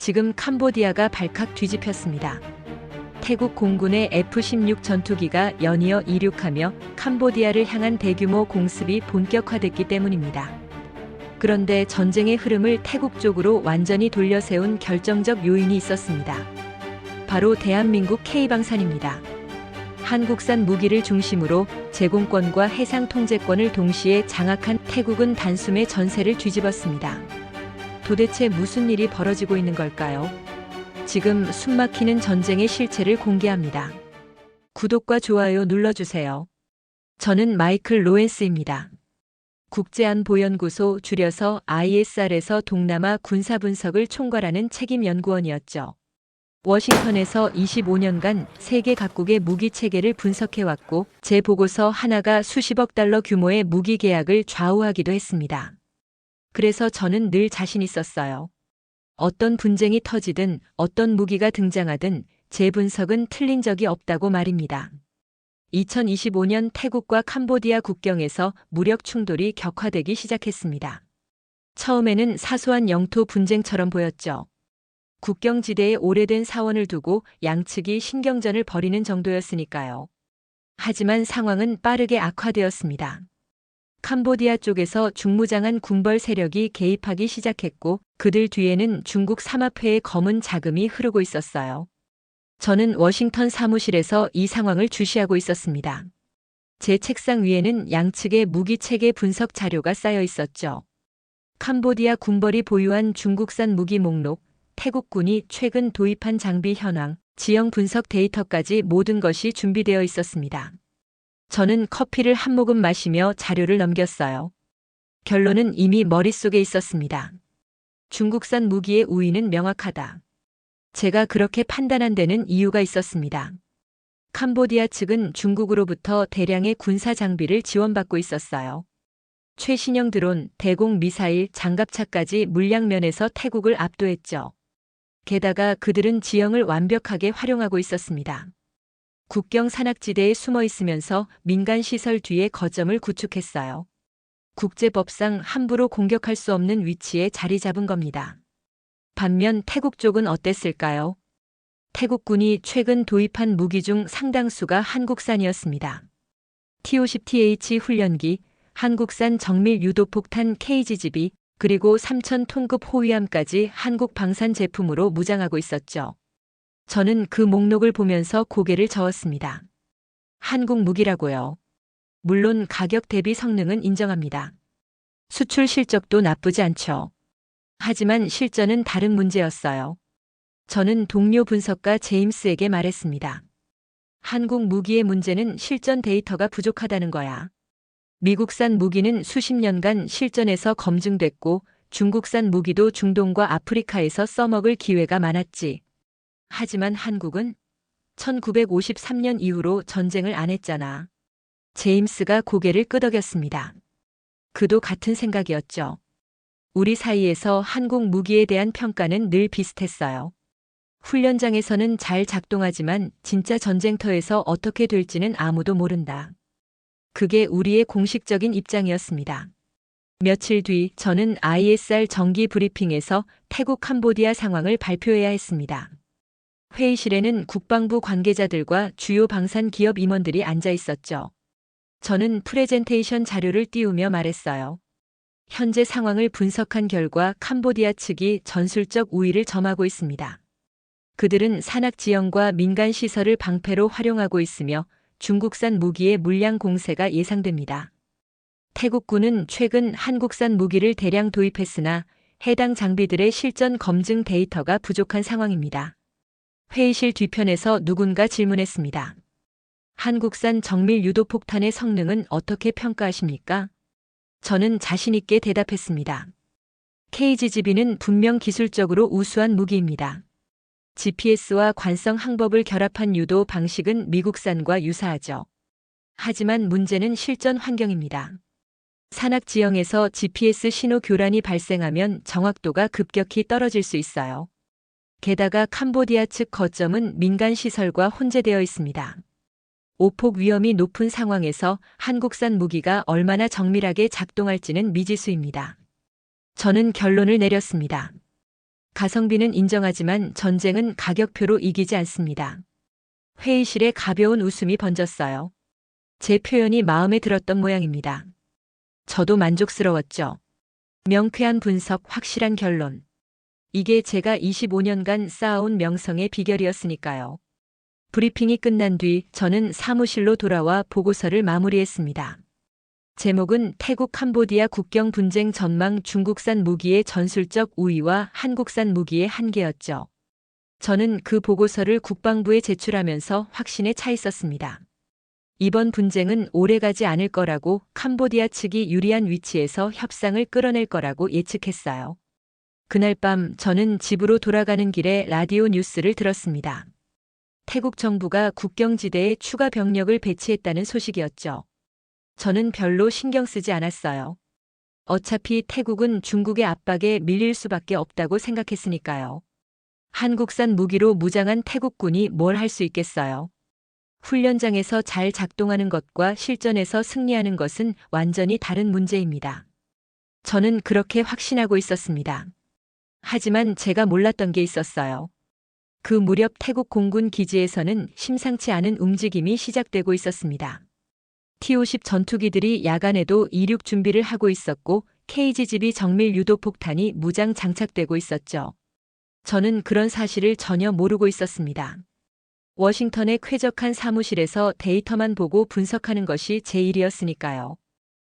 지금 캄보디아가 발칵 뒤집혔습니다. 태국 공군의 F-16 전투기가 연이어 이륙하며 캄보디아를 향한 대규모 공습이 본격화됐기 때문입니다. 그런데 전쟁의 흐름을 태국 쪽으로 완전히 돌려세운 결정적 요인이 있었습니다. 바로 대한민국 K방산입니다. 한국산 무기를 중심으로 제공권과 해상 통제권을 동시에 장악한 태국은 단숨에 전세를 뒤집었습니다. 도대체 무슨 일이 벌어지고 있는 걸까요? 지금 숨막히는 전쟁의 실체를 공개합니다. 구독과 좋아요 눌러주세요. 저는 마이클 로렌스입니다. 국제안보연구소 줄여서 ISR에서 동남아 군사분석을 총괄하는 책임연구원이었죠. 워싱턴에서 25년간 세계 각국의 무기 체계를 분석해왔고 제 보고서 하나가 수십억 달러 규모의 무기 계약을 좌우하기도 했습니다. 그래서 저는 늘 자신 있었어요. 어떤 분쟁이 터지든 어떤 무기가 등장하든 제 분석은 틀린 적이 없다고 말입니다. 2025년 태국과 캄보디아 국경에서 무력 충돌이 격화되기 시작했습니다. 처음에는 사소한 영토 분쟁처럼 보였죠. 국경지대에 오래된 사원을 두고 양측이 신경전을 벌이는 정도였으니까요. 하지만 상황은 빠르게 악화되었습니다. 캄보디아 쪽에서 중무장한 군벌 세력이 개입하기 시작했고 그들 뒤에는 중국 삼합회의 검은 자금이 흐르고 있었어요. 저는 워싱턴 사무실에서 이 상황을 주시하고 있었습니다. 제 책상 위에는 양측의 무기 체계 분석 자료가 쌓여 있었죠. 캄보디아 군벌이 보유한 중국산 무기 목록, 태국군이 최근 도입한 장비 현황, 지형 분석 데이터까지 모든 것이 준비되어 있었습니다. 저는 커피를 한 모금 마시며 자료를 넘겼어요. 결론은 이미 머릿속에 있었습니다. 중국산 무기의 우위는 명확하다. 제가 그렇게 판단한 데는 이유가 있었습니다. 캄보디아 측은 중국으로부터 대량의 군사 장비를 지원받고 있었어요. 최신형 드론, 대공 미사일, 장갑차까지 물량면에서 태국을 압도했죠. 게다가 그들은 지형을 완벽하게 활용하고 있었습니다. 국경 산악지대에 숨어 있으면서 민간 시설 뒤에 거점을 구축했어요. 국제법상 함부로 공격할 수 없는 위치에 자리 잡은 겁니다. 반면 태국 쪽은 어땠을까요? 태국군이 최근 도입한 무기 중 상당수가 한국산이었습니다. T-50TH 훈련기, 한국산 정밀 유도폭탄 KGB, 그리고 3,000톤급 호위함까지 한국 방산 제품으로 무장하고 있었죠. 저는 그 목록을 보면서 고개를 저었습니다. 한국 무기라고요. 물론 가격 대비 성능은 인정합니다. 수출 실적도 나쁘지 않죠. 하지만 실전은 다른 문제였어요. 저는 동료 분석가 제임스에게 말했습니다. 한국 무기의 문제는 실전 데이터가 부족하다는 거야. 미국산 무기는 수십 년간 실전에서 검증됐고 중국산 무기도 중동과 아프리카에서 써먹을 기회가 많았지. 하지만 한국은 1953년 이후로 전쟁을 안 했잖아. 제임스가 고개를 끄덕였습니다. 그도 같은 생각이었죠. 우리 사이에서 한국 무기에 대한 평가는 늘 비슷했어요. 훈련장에서는 잘 작동하지만 진짜 전쟁터에서 어떻게 될지는 아무도 모른다. 그게 우리의 공식적인 입장이었습니다. 며칠 뒤 저는 ISR 정기 브리핑에서 태국 캄보디아 상황을 발표해야 했습니다. 회의실에는 국방부 관계자들과 주요 방산 기업 임원들이 앉아 있었죠. 저는 프레젠테이션 자료를 띄우며 말했어요. 현재 상황을 분석한 결과 캄보디아 측이 전술적 우위를 점하고 있습니다. 그들은 산악 지형과 민간 시설을 방패로 활용하고 있으며 중국산 무기의 물량 공세가 예상됩니다. 태국군은 최근 한국산 무기를 대량 도입했으나 해당 장비들의 실전 검증 데이터가 부족한 상황입니다. 회의실 뒤편에서 누군가 질문했습니다. 한국산 정밀 유도폭탄의 성능은 어떻게 평가하십니까? 저는 자신 있게 대답했습니다. KGB는 분명 기술적으로 우수한 무기입니다. GPS와 관성 항법을 결합한 유도 방식은 미국산과 유사하죠. 하지만 문제는 실전 환경입니다. 산악 지형에서 GPS 신호 교란이 발생하면 정확도가 급격히 떨어질 수 있어요. 게다가 캄보디아 측 거점은 민간 시설과 혼재되어 있습니다. 오폭 위험이 높은 상황에서 한국산 무기가 얼마나 정밀하게 작동할지는 미지수입니다. 저는 결론을 내렸습니다. 가성비는 인정하지만 전쟁은 가격표로 이기지 않습니다. 회의실에 가벼운 웃음이 번졌어요. 제 표현이 마음에 들었던 모양입니다. 저도 만족스러웠죠. 명쾌한 분석, 확실한 결론. 이게 제가 25년간 쌓아온 명성의 비결이었으니까요. 브리핑이 끝난 뒤 저는 사무실로 돌아와 보고서를 마무리했습니다. 제목은 태국 캄보디아 국경 분쟁 전망, 중국산 무기의 전술적 우위와 한국산 무기의 한계였죠. 저는 그 보고서를 국방부에 제출하면서 확신에 차 있었습니다. 이번 분쟁은 오래가지 않을 거라고, 캄보디아 측이 유리한 위치에서 협상을 끌어낼 거라고 예측했어요. 그날 밤 저는 집으로 돌아가는 길에 라디오 뉴스를 들었습니다. 태국 정부가 국경지대에 추가 병력을 배치했다는 소식이었죠. 저는 별로 신경 쓰지 않았어요. 어차피 태국은 중국의 압박에 밀릴 수밖에 없다고 생각했으니까요. 한국산 무기로 무장한 태국군이 뭘 할 수 있겠어요. 훈련장에서 잘 작동하는 것과 실전에서 승리하는 것은 완전히 다른 문제입니다. 저는 그렇게 확신하고 있었습니다. 하지만 제가 몰랐던 게 있었어요. 그 무렵 태국 공군 기지에서는 심상치 않은 움직임이 시작되고 있었습니다. T-50 전투기들이 야간에도 이륙 준비를 하고 있었고 KG-12 정밀 유도 폭탄이 무장 장착되고 있었죠. 저는 그런 사실을 전혀 모르고 있었습니다. 워싱턴의 쾌적한 사무실에서 데이터만 보고 분석하는 것이 제 일이었으니까요.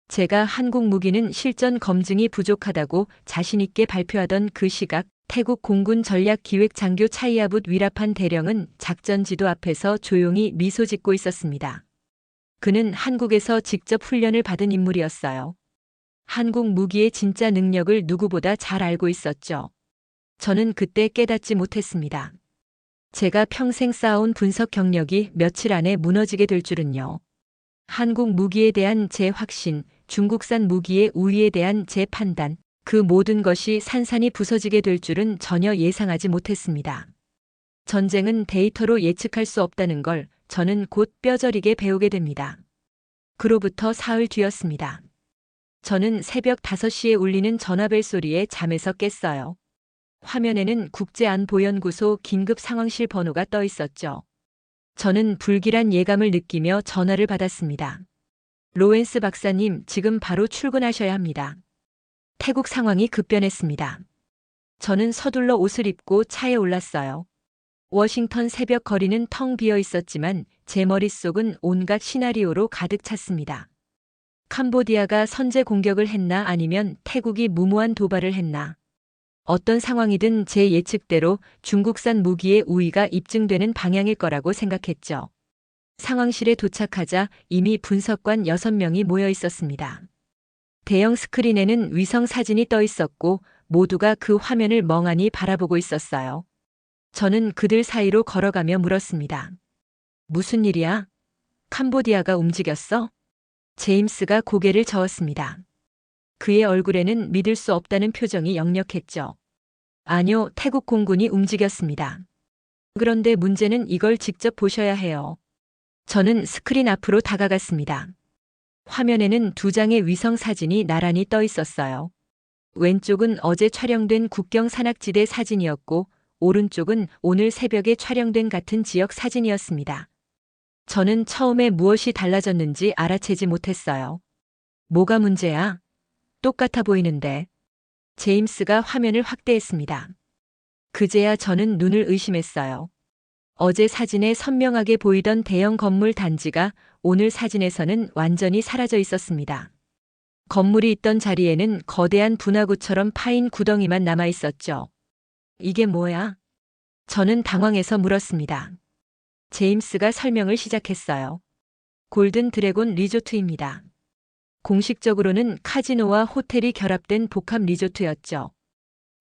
제가 한국 무기는 실전 검증이 부족하다고 자신있게 발표하던 그 시각, 태국 공군 전략기획장교 차이아붓 위라판 대령은 작전 지도 앞에서 조용히 미소 짓고 있었습니다. 그는 한국에서 직접 훈련을 받은 인물이었어요. 한국 무기의 진짜 능력을 누구보다 잘 알고 있었죠. 저는 그때 깨닫지 못했습니다. 제가 평생 쌓아온 분석 경력이 며칠 안에 무너지게 될 줄은요. 한국 무기에 대한 제 확신, 중국산 무기의 우위에 대한 제 판단, 그 모든 것이 산산이 부서지게 될 줄은 전혀 예상하지 못했습니다. 전쟁은 데이터로 예측할 수 없다는 걸 저는 곧 뼈저리게 배우게 됩니다. 그로부터 사흘 뒤였습니다. 저는 새벽 5시에 울리는 전화벨 소리에 잠에서 깼어요. 화면에는 국제안보연구소 긴급 상황실 번호가 떠 있었죠. 저는 불길한 예감을 느끼며 전화를 받았습니다. 로렌스 박사님, 지금 바로 출근하셔야 합니다. 태국 상황이 급변했습니다. 저는 서둘러 옷을 입고 차에 올랐어요. 워싱턴 새벽 거리는 텅 비어 있었지만 제 머릿속은 온갖 시나리오로 가득 찼습니다. 캄보디아가 선제 공격을 했나, 아니면 태국이 무모한 도발을 했나. 어떤 상황이든 제 예측대로 중국산 무기의 우위가 입증되는 방향일 거라고 생각했죠. 상황실에 도착하자 이미 분석관 6명이 모여 있었습니다. 대형 스크린에는 위성 사진이 떠 있었고 모두가 그 화면을 멍하니 바라보고 있었어요. 저는 그들 사이로 걸어가며 물었습니다. 무슨 일이야? 캄보디아가 움직였어? 제임스가 고개를 저었습니다. 그의 얼굴에는 믿을 수 없다는 표정이 역력했죠. 아니요, 태국 공군이 움직였습니다. 그런데 문제는 이걸 직접 보셔야 해요. 저는 스크린 앞으로 다가갔습니다. 화면에는 2장의 위성 사진이 나란히 떠 있었어요. 왼쪽은 어제 촬영된 국경 산악지대 사진이었고 오른쪽은 오늘 새벽에 촬영된 같은 지역 사진이었습니다. 저는 처음에 무엇이 달라졌는지 알아채지 못했어요. 뭐가 문제야? 똑같아 보이는데. 제임스가 화면을 확대했습니다. 그제야 저는 눈을 의심했어요. 어제 사진에 선명하게 보이던 대형 건물 단지가 오늘 사진에서는 완전히 사라져 있었습니다. 건물이 있던 자리에는 거대한 분화구처럼 파인 구덩이만 남아 있었죠. 이게 뭐야? 저는 당황해서 물었습니다. 제임스가 설명을 시작했어요. 골든 드래곤 리조트입니다. 공식적으로는 카지노와 호텔이 결합된 복합 리조트였죠.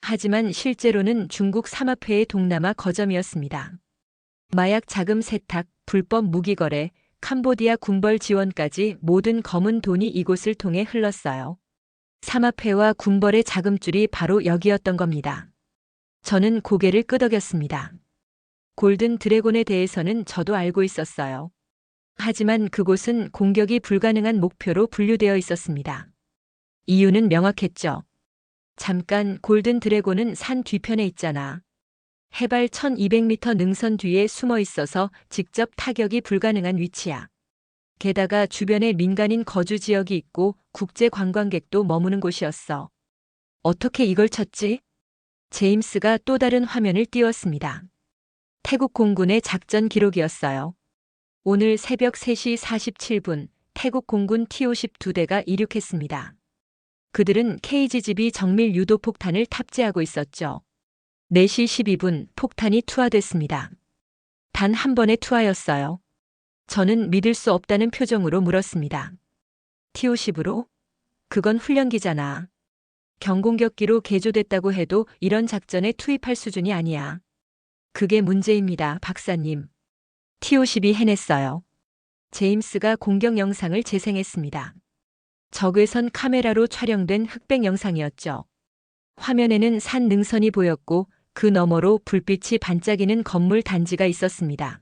하지만 실제로는 중국 삼합회의 동남아 거점이었습니다. 마약 자금 세탁, 불법 무기 거래, 캄보디아 군벌 지원까지 모든 검은 돈이 이곳을 통해 흘렀어요. 삼합회와 군벌의 자금줄이 바로 여기였던 겁니다. 저는 고개를 끄덕였습니다. 골든 드래곤에 대해서는 저도 알고 있었어요. 하지만 그곳은 공격이 불가능한 목표로 분류되어 있었습니다. 이유는 명확했죠. 잠깐, 골든 드래곤은 산 뒤편에 있잖아. 해발 1200m 능선 뒤에 숨어 있어서 직접 타격이 불가능한 위치야. 게다가 주변에 민간인 거주 지역이 있고 국제 관광객도 머무는 곳이었어. 어떻게 이걸 쳤지? 제임스가 또 다른 화면을 띄웠습니다. 태국 공군의 작전 기록이었어요. 오늘 새벽 3시 47분 태국 공군 T-50 2대가 이륙했습니다. 그들은 KGB 정밀 유도 폭탄을 탑재하고 있었죠. 4시 12분 폭탄이 투하됐습니다. 단 한 번의 투하였어요. 저는 믿을 수 없다는 표정으로 물었습니다. T-50으로? 그건 훈련기잖아. 경공격기로 개조됐다고 해도 이런 작전에 투입할 수준이 아니야. 그게 문제입니다, 박사님. T-50이 해냈어요. 제임스가 공격 영상을 재생했습니다. 적외선 카메라로 촬영된 흑백 영상이었죠. 화면에는 산 능선이 보였고 그 너머로 불빛이 반짝이는 건물 단지가 있었습니다.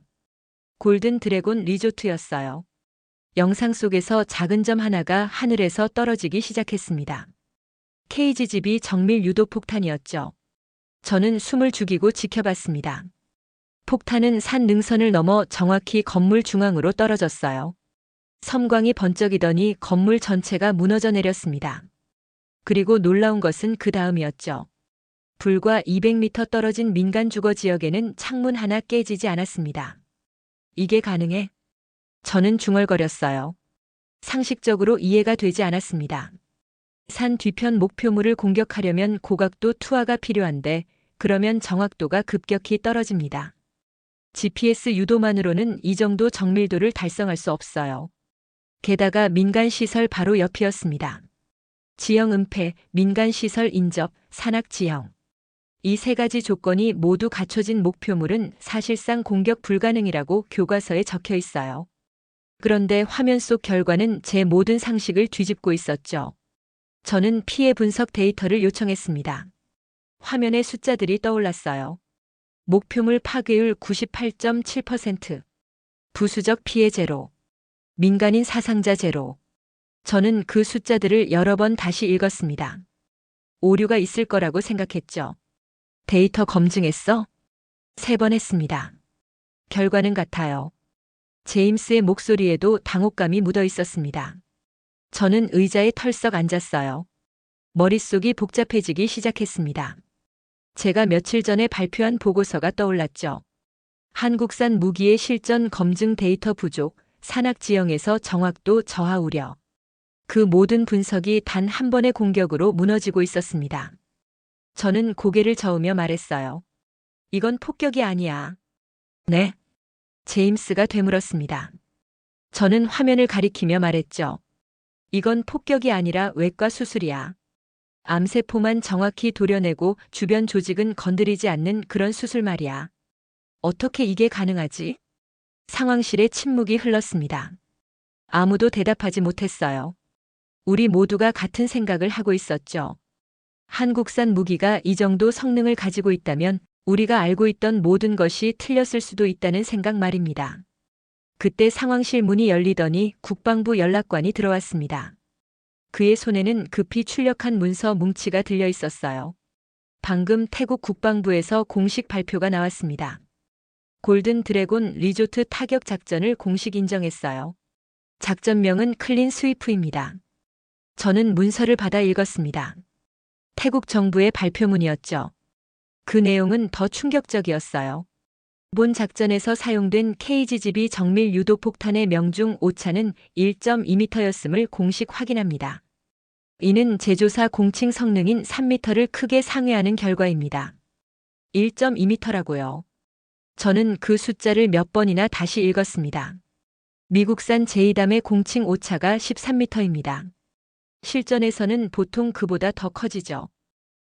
골든 드래곤 리조트였어요. 영상 속에서 작은 점 하나가 하늘에서 떨어지기 시작했습니다. KGB 정밀 유도 폭탄이었죠. 저는 숨을 죽이고 지켜봤습니다. 폭탄은 산 능선을 넘어 정확히 건물 중앙으로 떨어졌어요. 섬광이 번쩍이더니 건물 전체가 무너져 내렸습니다. 그리고 놀라운 것은 그 다음이었죠. 불과 200m 떨어진 민간 주거 지역에는 창문 하나 깨지지 않았습니다. 이게 가능해? 저는 중얼거렸어요. 상식적으로 이해가 되지 않았습니다. 산 뒤편 목표물을 공격하려면 고각도 투하가 필요한데 그러면 정확도가 급격히 떨어집니다. GPS 유도만으로는 이 정도 정밀도를 달성할 수 없어요. 게다가 민간시설 바로 옆이었습니다. 지형 은폐, 민간시설 인접, 산악 지형. 이 세 가지 조건이 모두 갖춰진 목표물은 사실상 공격 불가능이라고 교과서에 적혀 있어요. 그런데 화면 속 결과는 제 모든 상식을 뒤집고 있었죠. 저는 피해 분석 데이터를 요청했습니다. 화면에 숫자들이 떠올랐어요. 목표물 파괴율 98.7%, 부수적 피해 제로, 민간인 사상자 제로. 저는 그 숫자들을 여러 번 다시 읽었습니다. 오류가 있을 거라고 생각했죠. 데이터 검증했어? 3번 했습니다. 결과는 같아요. 제임스의 목소리에도 당혹감이 묻어 있었습니다. 저는 의자에 털썩 앉았어요. 머릿속이 복잡해지기 시작했습니다. 제가 며칠 전에 발표한 보고서가 떠올랐죠. 한국산 무기의 실전 검증 데이터 부족, 산악 지형에서 정확도 저하 우려. 그 모든 분석이 단 한 번의 공격으로 무너지고 있었습니다. 저는 고개를 저으며 말했어요. 이건 폭격이 아니야. 네? 제임스가 되물었습니다. 저는 화면을 가리키며 말했죠. 이건 폭격이 아니라 외과 수술이야. 암세포만 정확히 도려내고 주변 조직은 건드리지 않는 그런 수술 말이야. 어떻게 이게 가능하지? 상황실에 침묵이 흘렀습니다. 아무도 대답하지 못했어요. 우리 모두가 같은 생각을 하고 있었죠. 한국산 무기가 이 정도 성능을 가지고 있다면 우리가 알고 있던 모든 것이 틀렸을 수도 있다는 생각 말입니다. 그때 상황실 문이 열리더니 국방부 연락관이 들어왔습니다. 그의 손에는 급히 출력한 문서 뭉치가 들려 있었어요. 방금 태국 국방부에서 공식 발표가 나왔습니다. 골든 드래곤 리조트 타격 작전을 공식 인정했어요. 작전명은 클린 스위프입니다. 저는 문서를 받아 읽었습니다. 태국 정부의 발표문이었죠. 그 내용은 더 충격적이었어요. 본 작전에서 사용된 KGB 정밀 유도 폭탄의 명중 오차는 1.2m였음을 공식 확인합니다. 이는 제조사 공칭 성능인 3m를 크게 상회하는 결과입니다. 1.2m라고요. 저는 그 숫자를 몇 번이나 다시 읽었습니다. 미국산 제이담의 공칭 오차가 13m입니다. 실전에서는 보통 그보다 더 커지죠.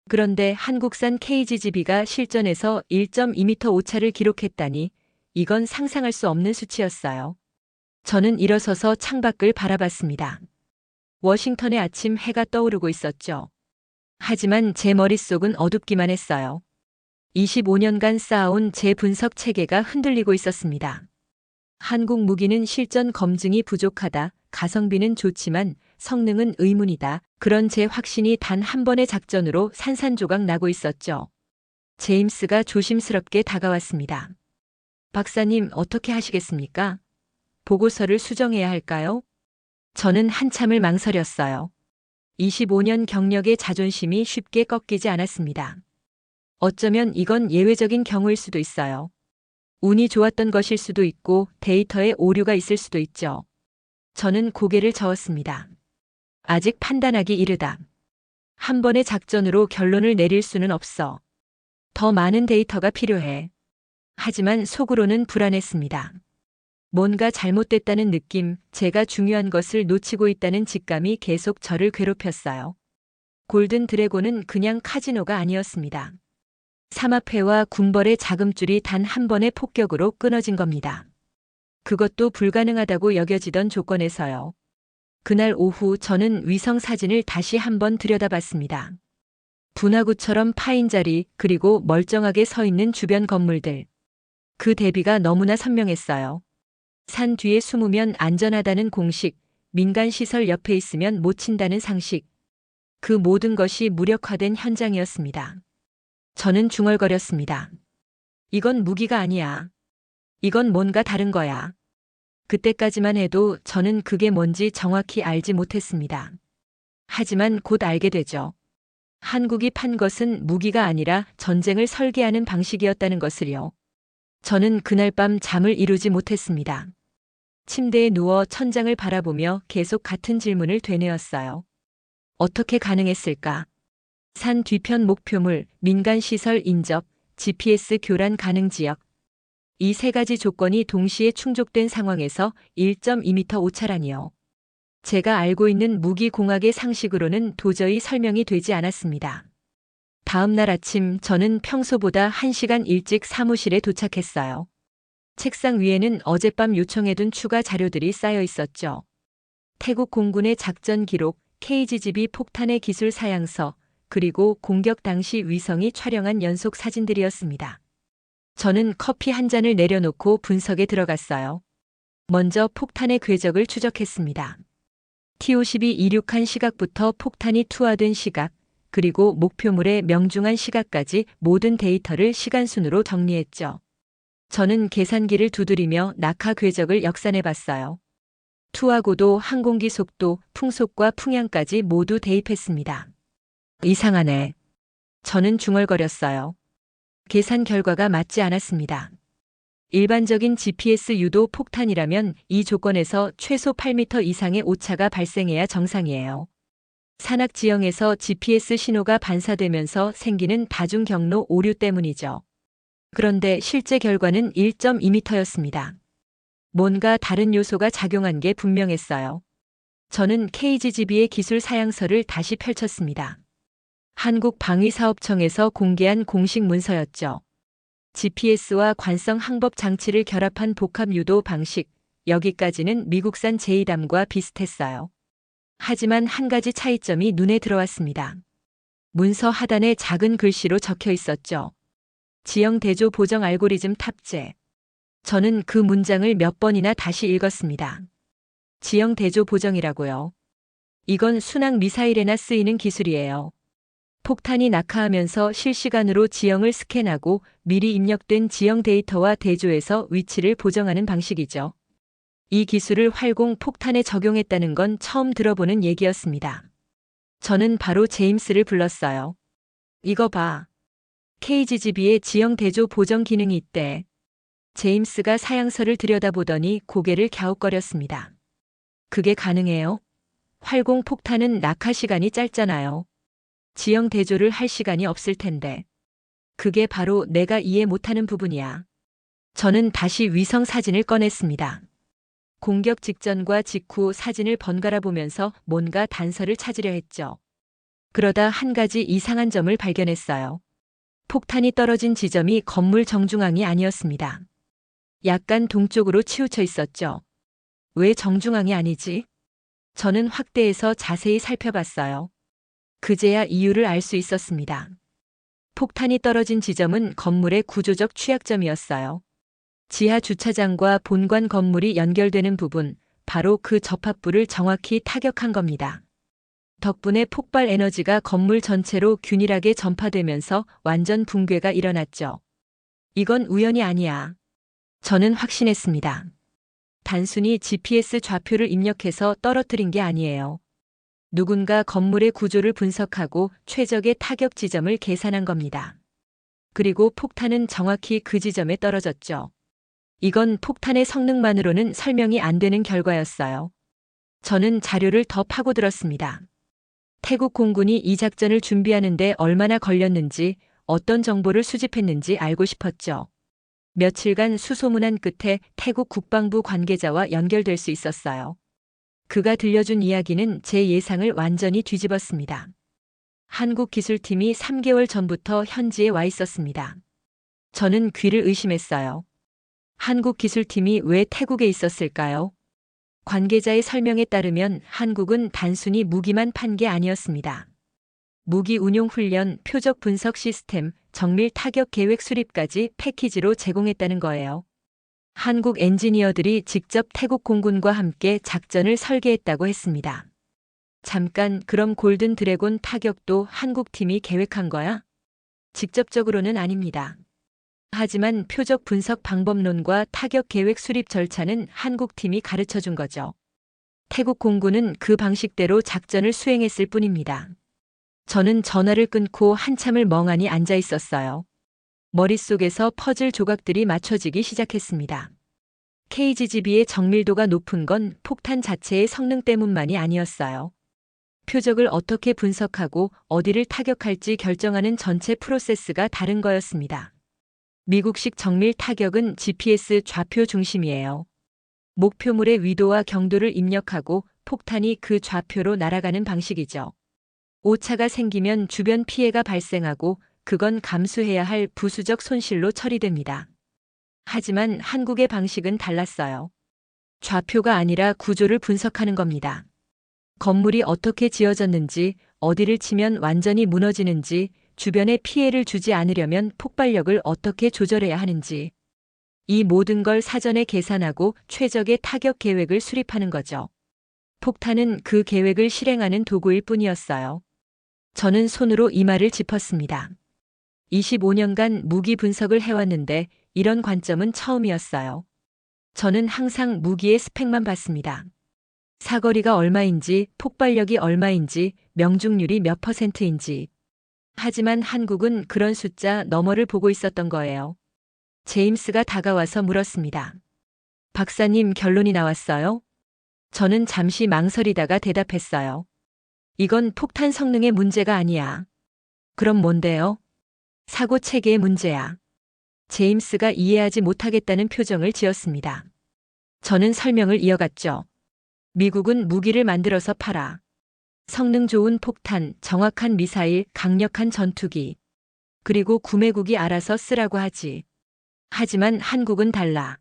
그런데 한국산 KGB가 실전에서 1.2m 오차를 기록했다니 이건 상상할 수 없는 수치였어요. 저는 일어서서 창밖을 바라봤습니다. 워싱턴의 아침 해가 떠오르고 있었죠. 하지만 제 머릿속은 어둡기만 했어요. 25년간 쌓아온 제 분석 체계가 흔들리고 있었습니다. 한국 무기는 실전 검증이 부족하다, 가성비는 좋지만 성능은 의문이다. 그런 제 확신이 단 한 번의 작전으로 산산조각 나고 있었죠. 제임스가 조심스럽게 다가왔습니다. 박사님, 어떻게 하시겠습니까? 보고서를 수정해야 할까요? 저는 한참을 망설였어요. 25년 경력의 자존심이 쉽게 꺾이지 않았습니다. 어쩌면 이건 예외적인 경우일 수도 있어요. 운이 좋았던 것일 수도 있고 데이터에 오류가 있을 수도 있죠. 저는 고개를 저었습니다. 아직 판단하기 이르다. 한 번의 작전으로 결론을 내릴 수는 없어. 더 많은 데이터가 필요해. 하지만 속으로는 불안했습니다. 뭔가 잘못됐다는 느낌, 제가 중요한 것을 놓치고 있다는 직감이 계속 저를 괴롭혔어요. 골든 드래곤은 그냥 카지노가 아니었습니다. 삼합회와 군벌의 자금줄이 단 한 번의 폭격으로 끊어진 겁니다. 그것도 불가능하다고 여겨지던 조건에서요. 그날 오후 저는 위성 사진을 다시 한번 들여다봤습니다. 분화구처럼 파인 자리, 그리고 멀쩡하게 서 있는 주변 건물들. 그 대비가 너무나 선명했어요. 산 뒤에 숨으면 안전하다는 공식, 민간시설 옆에 있으면 못 친다는 상식. 그 모든 것이 무력화된 현장이었습니다. 저는 중얼거렸습니다. 이건 무기가 아니야. 이건 뭔가 다른 거야. 그때까지만 해도 저는 그게 뭔지 정확히 알지 못했습니다. 하지만 곧 알게 되죠. 한국이 판 것은 무기가 아니라 전쟁을 설계하는 방식이었다는 것을요. 저는 그날 밤 잠을 이루지 못했습니다. 침대에 누워 천장을 바라보며 계속 같은 질문을 되뇌었어요. 어떻게 가능했을까? 산 뒤편 목표물, 민간시설 인접, GPS 교란 가능 지역. 이 세 가지 조건이 동시에 충족된 상황에서 1.2m 오차라니요. 제가 알고 있는 무기공학의 상식으로는 도저히 설명이 되지 않았습니다. 다음 날 아침 저는 평소보다 1시간 일찍 사무실에 도착했어요. 책상 위에는 어젯밤 요청해둔 추가 자료들이 쌓여 있었죠. 태국 공군의 작전 기록, KGB 폭탄의 기술 사양서, 그리고 공격 당시 위성이 촬영한 연속 사진들이었습니다. 저는 커피 한 잔을 내려놓고 분석에 들어갔어요. 먼저 폭탄의 궤적을 추적했습니다. TO-12 이륙한 시각부터 폭탄이 투하된 시각, 그리고 목표물의 명중한 시각까지 모든 데이터를 시간순으로 정리했죠. 저는 계산기를 두드리며 낙하 궤적을 역산해 봤어요. 투하고도, 항공기 속도, 풍속과 풍향까지 모두 대입했습니다. 이상하네. 저는 중얼거렸어요. 계산 결과가 맞지 않았습니다. 일반적인 GPS 유도 폭탄이라면 이 조건에서 최소 8m 이상의 오차가 발생해야 정상이에요. 산악 지형에서 GPS 신호가 반사되면서 생기는 다중 경로 오류 때문이죠. 그런데 실제 결과는 1.2m였습니다. 뭔가 다른 요소가 작용한 게 분명했어요. 저는 KGB의 기술 사양서를 다시 펼쳤습니다. 한국방위사업청에서 공개한 공식 문서였죠. GPS와 관성 항법 장치를 결합한 복합 유도 방식, 여기까지는 미국산 제2담과 비슷했어요. 하지만 한 가지 차이점이 눈에 들어왔습니다. 문서 하단에 작은 글씨로 적혀 있었죠. 지형 대조 보정 알고리즘 탑재. 저는 그 문장을 몇 번이나 다시 읽었습니다. 지형 대조 보정이라고요. 이건 순항 미사일에나 쓰이는 기술이에요. 폭탄이 낙하하면서 실시간으로 지형을 스캔하고 미리 입력된 지형 데이터와 대조해서 위치를 보정하는 방식이죠. 이 기술을 활공 폭탄에 적용했다는 건 처음 들어보는 얘기였습니다. 저는 바로 제임스를 불렀어요. 이거 봐. KGB의 지형 대조 보정 기능이 있대. 제임스가 사양서를 들여다보더니 고개를 갸웃거렸습니다. 그게 가능해요? 활공 폭탄은 낙하 시간이 짧잖아요. 지형 대조를 할 시간이 없을 텐데. 그게 바로 내가 이해 못하는 부분이야. 저는 다시 위성 사진을 꺼냈습니다. 공격 직전과 직후 사진을 번갈아 보면서 뭔가 단서를 찾으려 했죠. 그러다 한 가지 이상한 점을 발견했어요. 폭탄이 떨어진 지점이 건물 정중앙이 아니었습니다. 약간 동쪽으로 치우쳐 있었죠. 왜 정중앙이 아니지? 저는 확대해서 자세히 살펴봤어요. 그제야 이유를 알 수 있었습니다. 폭탄이 떨어진 지점은 건물의 구조적 취약점이었어요. 지하 주차장과 본관 건물이 연결되는 부분, 바로 그 접합부를 정확히 타격한 겁니다. 덕분에 폭발 에너지가 건물 전체로 균일하게 전파되면서 완전 붕괴가 일어났죠. 이건 우연이 아니야. 저는 확신했습니다. 단순히 GPS 좌표를 입력해서 떨어뜨린 게 아니에요. 누군가 건물의 구조를 분석하고 최적의 타격 지점을 계산한 겁니다. 그리고 폭탄은 정확히 그 지점에 떨어졌죠. 이건 폭탄의 성능만으로는 설명이 안 되는 결과였어요. 저는 자료를 더 파고들었습니다. 태국 공군이 이 작전을 준비하는데 얼마나 걸렸는지, 어떤 정보를 수집했는지 알고 싶었죠. 며칠간 수소문한 끝에 태국 국방부 관계자와 연결될 수 있었어요. 그가 들려준 이야기는 제 예상을 완전히 뒤집었습니다. 한국 기술팀이 3개월 전부터 현지에 와 있었습니다. 저는 귀를 의심했어요. 한국 기술팀이 왜 태국에 있었을까요? 관계자의 설명에 따르면 한국은 단순히 무기만 판 게 아니었습니다. 무기 운용 훈련, 표적 분석 시스템, 정밀 타격 계획 수립까지 패키지로 제공했다는 거예요. 한국 엔지니어들이 직접 태국 공군과 함께 작전을 설계했다고 했습니다. 잠깐, 그럼 골든 드래곤 타격도 한국 팀이 계획한 거야? 직접적으로는 아닙니다. 하지만 표적 분석 방법론과 타격 계획 수립 절차는 한국 팀이 가르쳐 준 거죠. 태국 공군은 그 방식대로 작전을 수행했을 뿐입니다. 저는 전화를 끊고 한참을 멍하니 앉아 있었어요. 머릿속에서 퍼즐 조각들이 맞춰지기 시작했습니다. KGB의 정밀도가 높은 건 폭탄 자체의 성능 때문만이 아니었어요. 표적을 어떻게 분석하고 어디를 타격할지 결정하는 전체 프로세스가 다른 거였습니다. 미국식 정밀 타격은 GPS 좌표 중심이에요. 목표물의 위도와 경도를 입력하고 폭탄이 그 좌표로 날아가는 방식이죠. 오차가 생기면 주변 피해가 발생하고 그건 감수해야 할 부수적 손실로 처리됩니다. 하지만 한국의 방식은 달랐어요. 좌표가 아니라 구조를 분석하는 겁니다. 건물이 어떻게 지어졌는지, 어디를 치면 완전히 무너지는지, 주변에 피해를 주지 않으려면 폭발력을 어떻게 조절해야 하는지. 이 모든 걸 사전에 계산하고 최적의 타격 계획을 수립하는 거죠. 폭탄은 그 계획을 실행하는 도구일 뿐이었어요. 저는 손으로 이마를 짚었습니다. 25년간 무기 분석을 해왔는데 이런 관점은 처음이었어요. 저는 항상 무기의 스펙만 봤습니다. 사거리가 얼마인지, 폭발력이 얼마인지, 명중률이 몇 %인지. 하지만 한국은 그런 숫자 너머를 보고 있었던 거예요. 제임스가 다가와서 물었습니다. 박사님, 결론이 나왔어요? 저는 잠시 망설이다가 대답했어요. 이건 폭탄 성능의 문제가 아니야. 그럼 뭔데요? 사고 체계의 문제야. 제임스가 이해하지 못하겠다는 표정을 지었습니다. 저는 설명을 이어갔죠. 미국은 무기를 만들어서 팔아. 성능 좋은 폭탄, 정확한 미사일, 강력한 전투기. 그리고 구매국이 알아서 쓰라고 하지. 하지만 한국은 달라.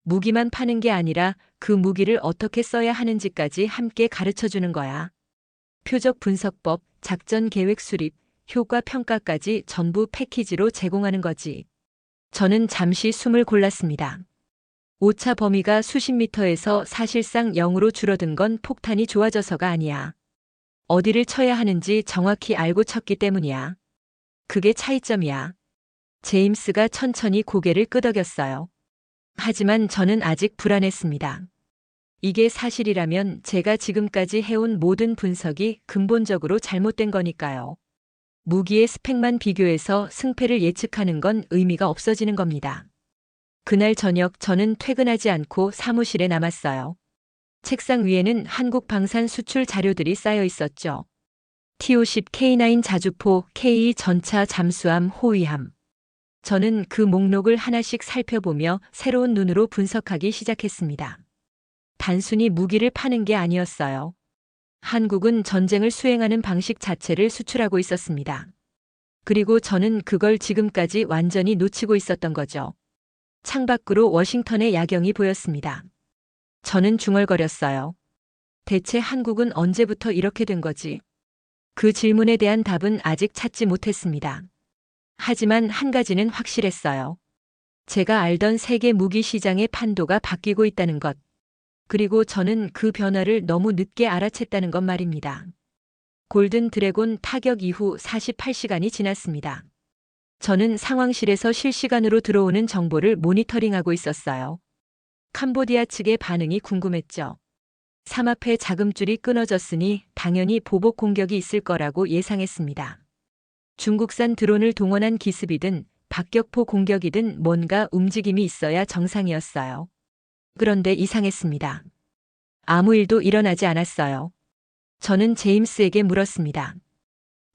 무기만 파는 게 아니라 그 무기를 어떻게 써야 하는지까지 함께 가르쳐 주는 거야. 표적 분석법, 작전 계획 수립, 효과 평가까지 전부 패키지로 제공하는 거지. 저는 잠시 숨을 골랐습니다. 오차 범위가 수십 미터에서 사실상 0으로 줄어든 건 폭탄이 좋아져서가 아니야. 어디를 쳐야 하는지 정확히 알고 쳤기 때문이야. 그게 차이점이야. 제임스가 천천히 고개를 끄덕였어요. 하지만 저는 아직 불안했습니다. 이게 사실이라면 제가 지금까지 해온 모든 분석이 근본적으로 잘못된 거니까요. 무기의 스펙만 비교해서 승패를 예측하는 건 의미가 없어지는 겁니다. 그날 저녁 저는 퇴근하지 않고 사무실에 남았어요. 책상 위에는 한국 방산 수출 자료들이 쌓여 있었죠. T-50 K9 자주포, K2 전차 잠수함 호위함. 저는 그 목록을 하나씩 살펴보며 새로운 눈으로 분석하기 시작했습니다. 단순히 무기를 파는 게 아니었어요. 한국은 전쟁을 수행하는 방식 자체를 수출하고 있었습니다. 그리고 저는 그걸 지금까지 완전히 놓치고 있었던 거죠. 창밖으로 워싱턴의 야경이 보였습니다. 저는 중얼거렸어요. 대체 한국은 언제부터 이렇게 된 거지? 그 질문에 대한 답은 아직 찾지 못했습니다. 하지만 한 가지는 확실했어요. 제가 알던 세계 무기 시장의 판도가 바뀌고 있다는 것. 그리고 저는 그 변화를 너무 늦게 알아챘다는 것 말입니다. 골든 드래곤 타격 이후 48시간이 지났습니다. 저는 상황실에서 실시간으로 들어오는 정보를 모니터링하고 있었어요. 캄보디아 측의 반응이 궁금했죠. 삼합회 자금줄이 끊어졌으니 당연히 보복 공격이 있을 거라고 예상했습니다. 중국산 드론을 동원한 기습이든 박격포 공격이든 뭔가 움직임이 있어야 정상이었어요. 그런데 이상했습니다. 아무 일도 일어나지 않았어요. 저는 제임스에게 물었습니다.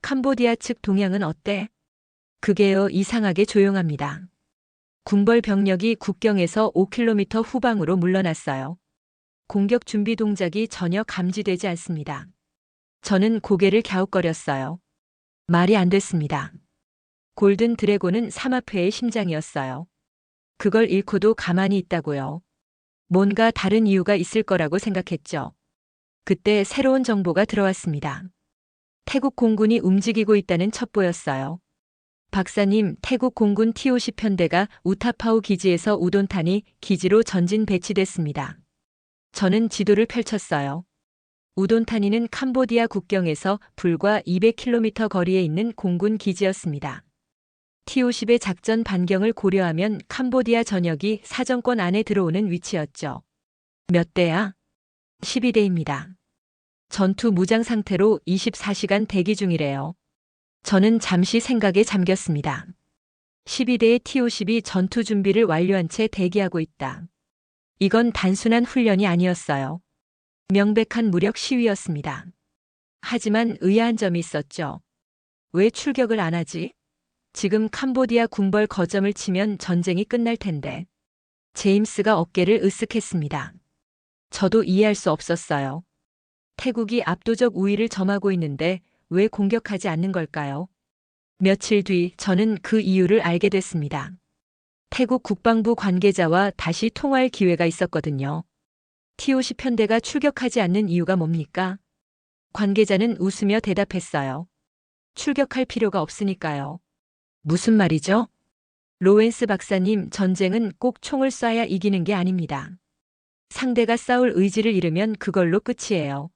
캄보디아 측 동향은 어때? 그게요, 이상하게 조용합니다. 군벌 병력이 국경에서 5km 후방으로 물러났어요. 공격 준비 동작이 전혀 감지되지 않습니다. 저는 고개를 갸웃거렸어요. 말이 안 됐습니다. 골든 드래곤은 삼합회의 심장이었어요. 그걸 잃고도 가만히 있다고요. 뭔가 다른 이유가 있을 거라고 생각했죠. 그때 새로운 정보가 들어왔습니다. 태국 공군이 움직이고 있다는 첩보였어요. 박사님, 태국 공군 T-50 편대가 우타파우 기지에서 우돈탄이 기지로 전진 배치됐습니다. 저는 지도를 펼쳤어요. 우돈타니는 캄보디아 국경에서 불과 200km 거리에 있는 공군 기지였습니다. T-50의 작전 반경을 고려하면 캄보디아 전역이 사정권 안에 들어오는 위치였죠. 몇 대야? 12대입니다. 전투 무장 상태로 24시간 대기 중이래요. 저는 잠시 생각에 잠겼습니다. 12대의 T-50이 전투 준비를 완료한 채 대기하고 있다. 이건 단순한 훈련이 아니었어요. 명백한 무력 시위였습니다. 하지만 의아한 점이 있었죠. 왜 출격을 안 하지? 지금 캄보디아 군벌 거점을 치면 전쟁이 끝날 텐데. 제임스가 어깨를 으쓱했습니다. 저도 이해할 수 없었어요. 태국이 압도적 우위를 점하고 있는데 왜 공격하지 않는 걸까요? 며칠 뒤 저는 그 이유를 알게 됐습니다. 태국 국방부 관계자와 다시 통화할 기회가 있었거든요. T-50 편대가 출격하지 않는 이유가 뭡니까? 관계자는 웃으며 대답했어요. 출격할 필요가 없으니까요. 무슨 말이죠? 로웬스 박사님, 전쟁은 꼭 총을 쏴야 이기는 게 아닙니다. 상대가 싸울 의지를 잃으면 그걸로 끝이에요.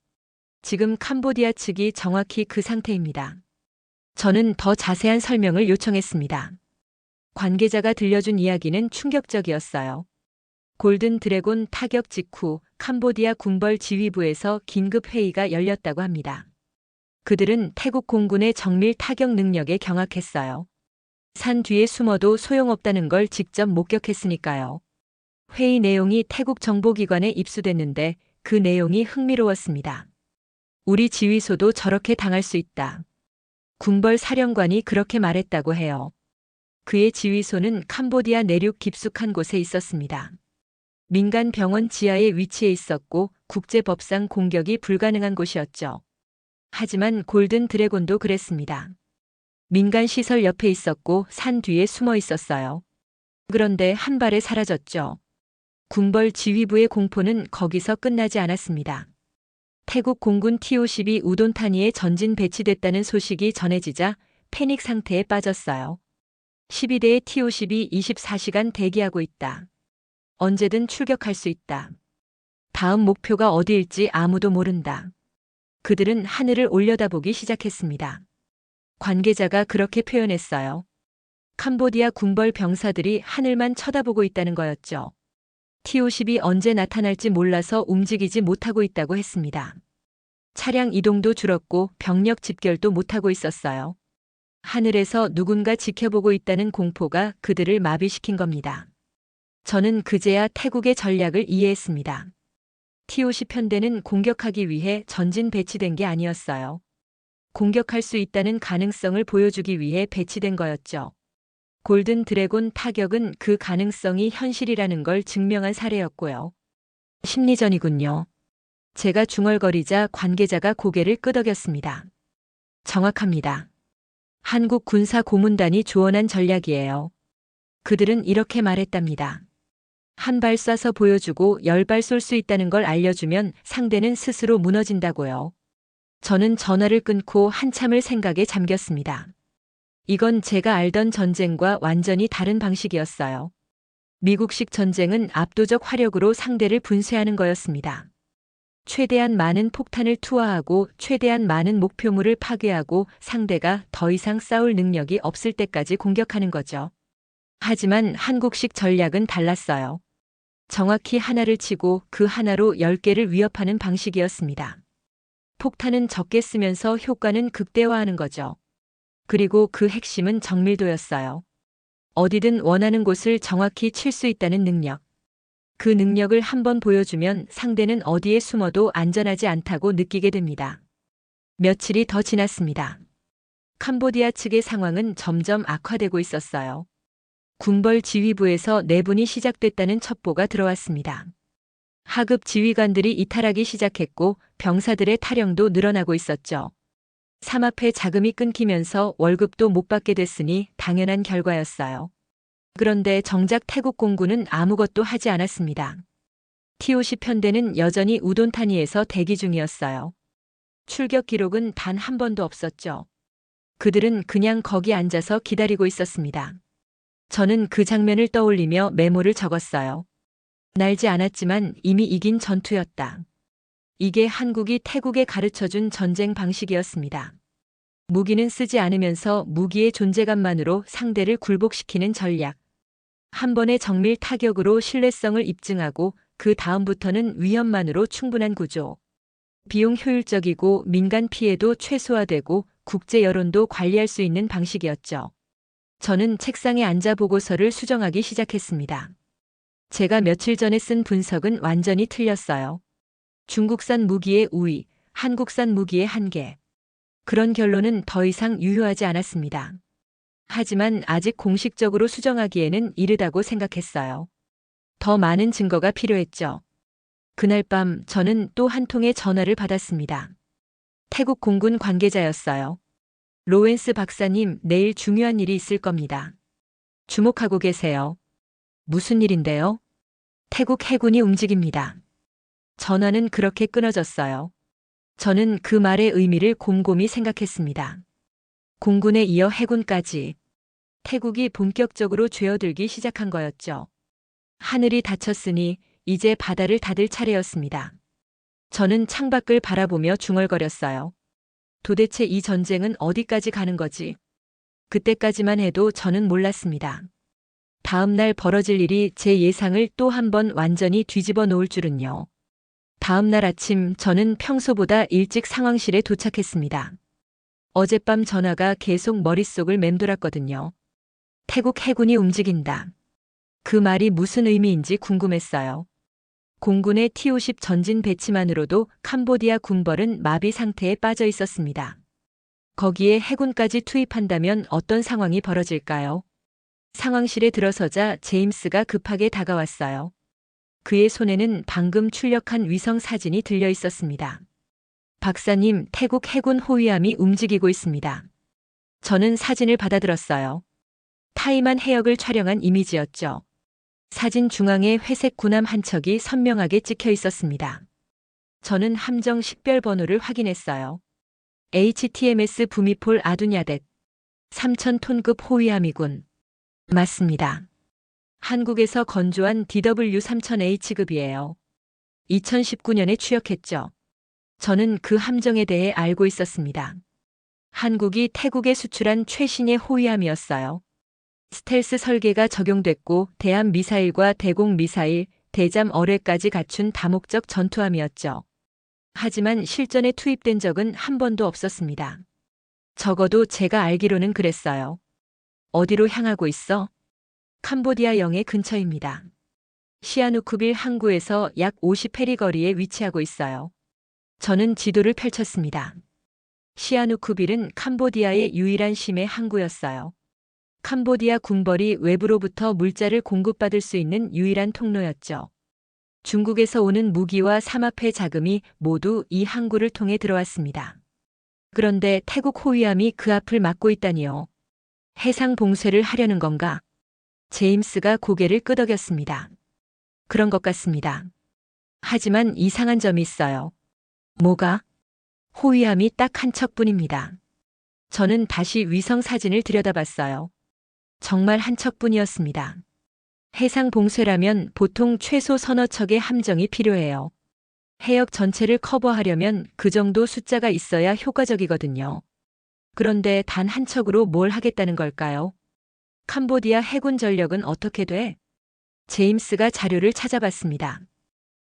지금 캄보디아 측이 정확히 그 상태입니다. 저는 더 자세한 설명을 요청했습니다. 관계자가 들려준 이야기는 충격적이었어요. 골든 드래곤 타격 직후 캄보디아 군벌 지휘부에서 긴급 회의가 열렸다고 합니다. 그들은 태국 공군의 정밀 타격 능력에 경악했어요. 산 뒤에 숨어도 소용없다는 걸 직접 목격했으니까요. 회의 내용이 태국 정보기관에 입수됐는데 그 내용이 흥미로웠습니다. 우리 지휘소도 저렇게 당할 수 있다. 군벌 사령관이 그렇게 말했다고 해요. 그의 지휘소는 캄보디아 내륙 깊숙한 곳에 있었습니다. 민간 병원 지하에 위치해 있었고 국제법상 공격이 불가능한 곳이었죠. 하지만 골든 드래곤도 그랬습니다. 민간 시설 옆에 있었고 산 뒤에 숨어 있었어요. 그런데 한 발에 사라졌죠. 군벌 지휘부의 공포는 거기서 끝나지 않았습니다. 태국 공군 T-50이 우돈타니에 전진 배치됐다는 소식이 전해지자 패닉 상태에 빠졌어요. 12대의 T-50이 24시간 대기하고 있다. 언제든 출격할 수 있다. 다음 목표가 어디일지 아무도 모른다. 그들은 하늘을 올려다보기 시작했습니다. 관계자가 그렇게 표현했어요. 캄보디아 군벌 병사들이 하늘만 쳐다보고 있다는 거였죠. T-50이 언제 나타날지 몰라서 움직이지 못하고 있다고 했습니다. 차량 이동도 줄었고 병력 집결도 못하고 있었어요. 하늘에서 누군가 지켜보고 있다는 공포가 그들을 마비시킨 겁니다. 저는 그제야 태국의 전략을 이해했습니다. T-50 편대는 공격하기 위해 전진 배치된 게 아니었어요. 공격할 수 있다는 가능성을 보여주기 위해 배치된 거였죠. 골든 드래곤 타격은 그 가능성이 현실이라는 걸 증명한 사례였고요. 심리전이군요. 제가 중얼거리자 관계자가 고개를 끄덕였습니다. 정확합니다. 한국 군사 고문단이 조언한 전략이에요. 그들은 이렇게 말했답니다. 한 발 쏴서 보여주고 10발 쏠 수 있다는 걸 알려주면 상대는 스스로 무너진다고요. 저는 전화를 끊고 한참을 생각에 잠겼습니다. 이건 제가 알던 전쟁과 완전히 다른 방식이었어요. 미국식 전쟁은 압도적 화력으로 상대를 분쇄하는 거였습니다. 최대한 많은 폭탄을 투하하고 최대한 많은 목표물을 파괴하고 상대가 더 이상 싸울 능력이 없을 때까지 공격하는 거죠. 하지만 한국식 전략은 달랐어요. 정확히 하나를 치고 그 하나로 10개를 위협하는 방식이었습니다. 폭탄은 적게 쓰면서 효과는 극대화하는 거죠. 그리고 그 핵심은 정밀도였어요. 어디든 원하는 곳을 정확히 칠 수 있다는 능력. 그 능력을 한번 보여주면 상대는 어디에 숨어도 안전하지 않다고 느끼게 됩니다. 며칠이 더 지났습니다. 캄보디아 측의 상황은 점점 악화되고 있었어요. 군벌 지휘부에서 내분이 시작됐다는 첩보가 들어왔습니다. 하급 지휘관들이 이탈하기 시작했고 병사들의 탈영도 늘어나고 있었죠. 삼합회 자금이 끊기면서 월급도 못 받게 됐으니 당연한 결과였어요. 그런데 정작 태국 공군은 아무것도 하지 않았습니다. TOC 편대는 여전히 우돈타니에서 대기 중이었어요. 출격 기록은 단 한 번도 없었죠. 그들은 그냥 거기 앉아서 기다리고 있었습니다. 저는 그 장면을 떠올리며 메모를 적었어요. 날지 않았지만 이미 이긴 전투였다. 이게 한국이 태국에 가르쳐준 전쟁 방식이었습니다. 무기는 쓰지 않으면서 무기의 존재감만으로 상대를 굴복시키는 전략. 한 번의 정밀 타격으로 신뢰성을 입증하고 그 다음부터는 위협만으로 충분한 구조. 비용 효율적이고 민간 피해도 최소화되고 국제 여론도 관리할 수 있는 방식이었죠. 저는 책상에 앉아 보고서를 수정하기 시작했습니다. 제가 며칠 전에 쓴 분석은 완전히 틀렸어요. 중국산 무기의 우위, 한국산 무기의 한계. 그런 결론은 더 이상 유효하지 않았습니다. 하지만 아직 공식적으로 수정하기에는 이르다고 생각했어요. 더 많은 증거가 필요했죠. 그날 밤 저는 또 한 통의 전화를 받았습니다. 태국 공군 관계자였어요. 로렌스 박사님, 내일 중요한 일이 있을 겁니다. 주목하고 계세요. 무슨 일인데요? 태국 해군이 움직입니다. 전화는 그렇게 끊어졌어요. 저는 그 말의 의미를 곰곰이 생각했습니다. 공군에 이어 해군까지 태국이 본격적으로 죄어들기 시작한 거였죠. 하늘이 닫혔으니 이제 바다를 닫을 차례였습니다. 저는 창밖을 바라보며 중얼거렸어요. 도대체 이 전쟁은 어디까지 가는 거지? 그때까지만 해도 저는 몰랐습니다. 다음 날 벌어질 일이 제 예상을 또 한 번 완전히 뒤집어 놓을 줄은요. 다음 날 아침 저는 평소보다 일찍 상황실에 도착했습니다. 어젯밤 전화가 계속 머릿속을 맴돌았거든요. 태국 해군이 움직인다. 그 말이 무슨 의미인지 궁금했어요. 공군의 T-50 전진 배치만으로도 캄보디아 군벌은 마비 상태에 빠져 있었습니다. 거기에 해군까지 투입한다면 어떤 상황이 벌어질까요? 상황실에 들어서자 제임스가 급하게 다가왔어요. 그의 손에는 방금 출력한 위성 사진이 들려 있었습니다. 박사님, 태국 해군 호위함이 움직이고 있습니다. 저는 사진을 받아들었어요. 타이만 해역을 촬영한 이미지였죠. 사진 중앙에 회색 군함 한 척이 선명하게 찍혀 있었습니다. 저는 함정 식별 번호를 확인했어요. HTMS 부미폴 아두냐뎃 3000톤급 호위함이군. 맞습니다. 한국에서 건조한 DW3000H급이에요. 2019년에 취역했죠. 저는 그 함정에 대해 알고 있었습니다. 한국이 태국에 수출한 최신의 호위함이었어요. 스텔스 설계가 적용됐고 대함 미사일과 대공 미사일, 대잠 어뢰까지 갖춘 다목적 전투함이었죠. 하지만 실전에 투입된 적은 한 번도 없었습니다. 적어도 제가 알기로는 그랬어요. 어디로 향하고 있어? 캄보디아 영해 근처입니다. 시아누쿠빌 항구에서 약 50페리 거리에 위치하고 있어요. 저는 지도를 펼쳤습니다. 시아누쿠빌은 캄보디아의 유일한 심해 항구였어요. 캄보디아 군벌이 외부로부터 물자를 공급받을 수 있는 유일한 통로였죠. 중국에서 오는 무기와 삼합회 자금이 모두 이 항구를 통해 들어왔습니다. 그런데 태국 호위함이 그 앞을 막고 있다니요. 해상 봉쇄를 하려는 건가? 제임스가 고개를 끄덕였습니다. 그런 것 같습니다. 하지만 이상한 점이 있어요. 뭐가? 호위함이 딱 한 척뿐입니다. 저는 다시 위성 사진을 들여다봤어요. 정말 한 척뿐이었습니다. 해상 봉쇄라면 보통 최소 서너 척의 함정이 필요해요. 해역 전체를 커버하려면 그 정도 숫자가 있어야 효과적이거든요. 그런데 단 한 척으로 뭘 하겠다는 걸까요? 캄보디아 해군 전력은 어떻게 돼? 제임스가 자료를 찾아봤습니다.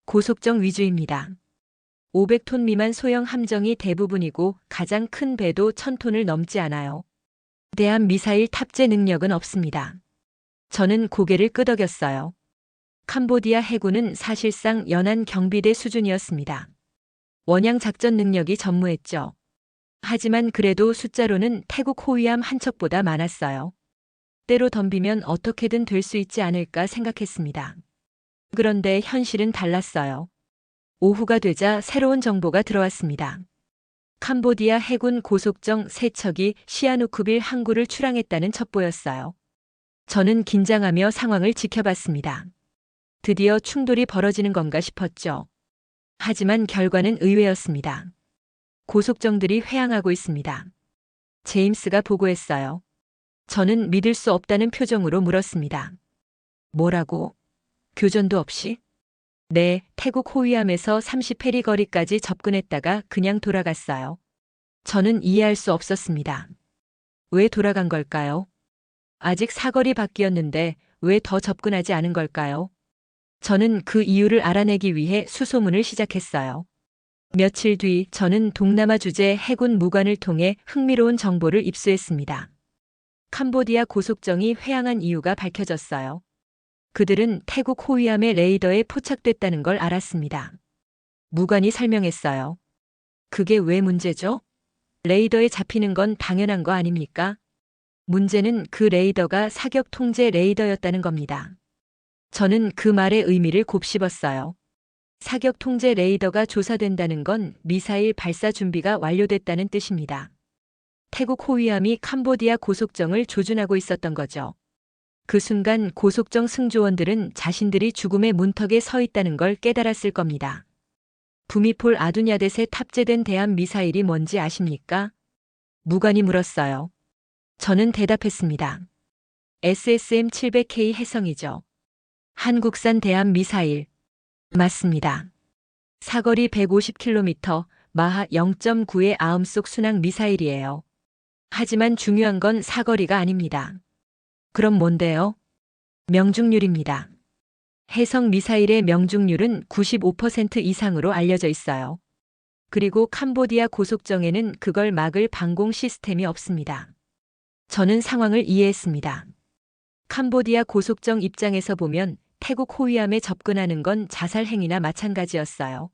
고속정 위주입니다. 500톤 미만 소형 함정이 대부분이고 가장 큰 배도 1000톤을 넘지 않아요. 대한 미사일 탑재 능력은 없습니다. 저는 고개를 끄덕였어요. 캄보디아 해군은 사실상 연안 경비대 수준이었습니다. 원양 작전 능력이 전무했죠. 하지만 그래도 숫자로는 태국 호위함 한 척보다 많았어요. 때로 덤비면 어떻게든 될 수 있지 않을까 생각했습니다. 그런데 현실은 달랐어요. 오후가 되자 새로운 정보가 들어왔습니다. 캄보디아 해군 고속정 3척이 시아누쿠빌 항구를 출항했다는 첩보였어요. 저는 긴장하며 상황을 지켜봤습니다. 드디어 충돌이 벌어지는 건가 싶었죠. 하지만 결과는 의외였습니다. 고속정들이 회항하고 있습니다. 제임스가 보고했어요. 저는 믿을 수 없다는 표정으로 물었습니다. 뭐라고? 교전도 없이? 네, 태국 호위함에서 30페리 거리까지 접근했다가 그냥 돌아갔어요. 저는 이해할 수 없었습니다. 왜 돌아간 걸까요? 아직 사거리 밖이었는데 왜 더 접근하지 않은 걸까요? 저는 그 이유를 알아내기 위해 수소문을 시작했어요. 며칠 뒤 저는 동남아 주재 해군 무관을 통해 흥미로운 정보를 입수했습니다. 캄보디아 고속정이 회항한 이유가 밝혀졌어요. 그들은 태국 호위함의 레이더에 포착됐다는 걸 알았습니다. 무관이 설명했어요. 그게 왜 문제죠? 레이더에 잡히는 건 당연한 거 아닙니까? 문제는 그 레이더가 사격 통제 레이더였다는 겁니다. 저는 그 말의 의미를 곱씹었어요. 사격 통제 레이더가 조사된다는 건 미사일 발사 준비가 완료됐다는 뜻입니다. 태국 호위함이 캄보디아 고속정을 조준하고 있었던 거죠. 그 순간 고속정 승조원들은 자신들이 죽음의 문턱에 서 있다는 걸 깨달았을 겁니다. 부미폴 아두냐댓에 탑재된 대함 미사일이 뭔지 아십니까? 무관이 물었어요. 저는 대답했습니다. SSM-700K 해성이죠. 한국산 대함 미사일. 맞습니다. 사거리 150km, 마하 0.9의 아음속 순항 미사일이에요. 하지만 중요한 건 사거리가 아닙니다. 그럼 뭔데요? 명중률입니다. 해성 미사일의 명중률은 95% 이상으로 알려져 있어요. 그리고 캄보디아 고속정에는 그걸 막을 방공 시스템이 없습니다. 저는 상황을 이해했습니다. 캄보디아 고속정 입장에서 보면 태국 호위함에 접근하는 건 자살 행위나 마찬가지였어요.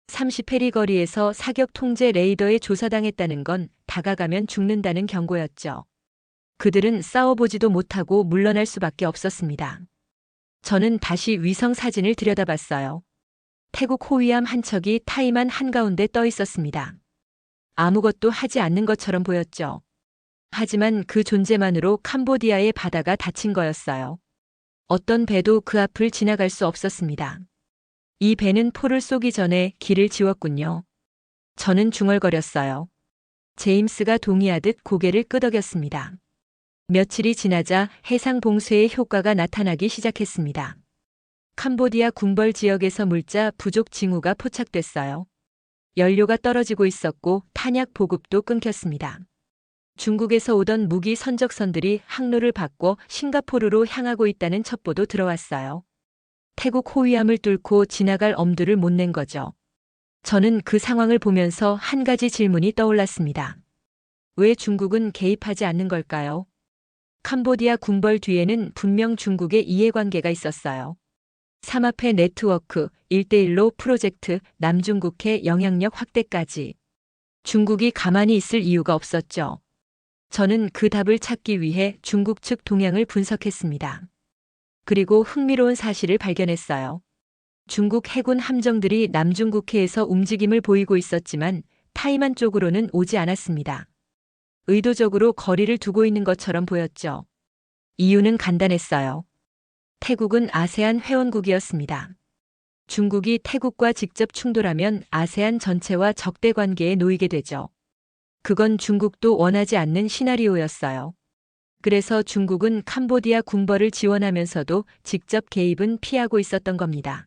30페리 거리에서 사격 통제 레이더에 조사당했다는 건 다가가면 죽는다는 경고였죠. 그들은 싸워보지도 못하고 물러날 수밖에 없었습니다. 저는 다시 위성 사진을 들여다봤어요. 태국 호위함 한 척이 타이만 한가운데 떠 있었습니다. 아무것도 하지 않는 것처럼 보였죠. 하지만 그 존재만으로 캄보디아의 바다가 닫힌 거였어요. 어떤 배도 그 앞을 지나갈 수 없었습니다. 이 배는 포를 쏘기 전에 길을 지웠군요. 저는 중얼거렸어요. 제임스가 동의하듯 고개를 끄덕였습니다. 며칠이 지나자 해상 봉쇄의 효과가 나타나기 시작했습니다. 캄보디아 군벌 지역에서 물자 부족 징후가 포착됐어요. 연료가 떨어지고 있었고 탄약 보급도 끊겼습니다. 중국에서 오던 무기 선적선들이 항로를 바꿔 싱가포르로 향하고 있다는 첩보도 들어왔어요. 태국 호위함을 뚫고 지나갈 엄두를 못 낸 거죠. 저는 그 상황을 보면서 한 가지 질문이 떠올랐습니다. 왜 중국은 개입하지 않는 걸까요? 캄보디아 군벌 뒤에는 분명 중국의 이해관계가 있었어요. 삼합회 네트워크, 1대1로 프로젝트, 남중국해 영향력 확대까지. 중국이 가만히 있을 이유가 없었죠. 저는 그 답을 찾기 위해 중국 측 동향을 분석했습니다. 그리고 흥미로운 사실을 발견했어요. 중국 해군 함정들이 남중국해에서 움직임을 보이고 있었지만 타이만 쪽으로는 오지 않았습니다. 의도적으로 거리를 두고 있는 것처럼 보였죠. 이유는 간단했어요. 태국은 아세안 회원국이었습니다. 중국이 태국과 직접 충돌하면 아세안 전체와 적대 관계에 놓이게 되죠. 그건 중국도 원하지 않는 시나리오였어요. 그래서 중국은 캄보디아 군벌을 지원하면서도 직접 개입은 피하고 있었던 겁니다.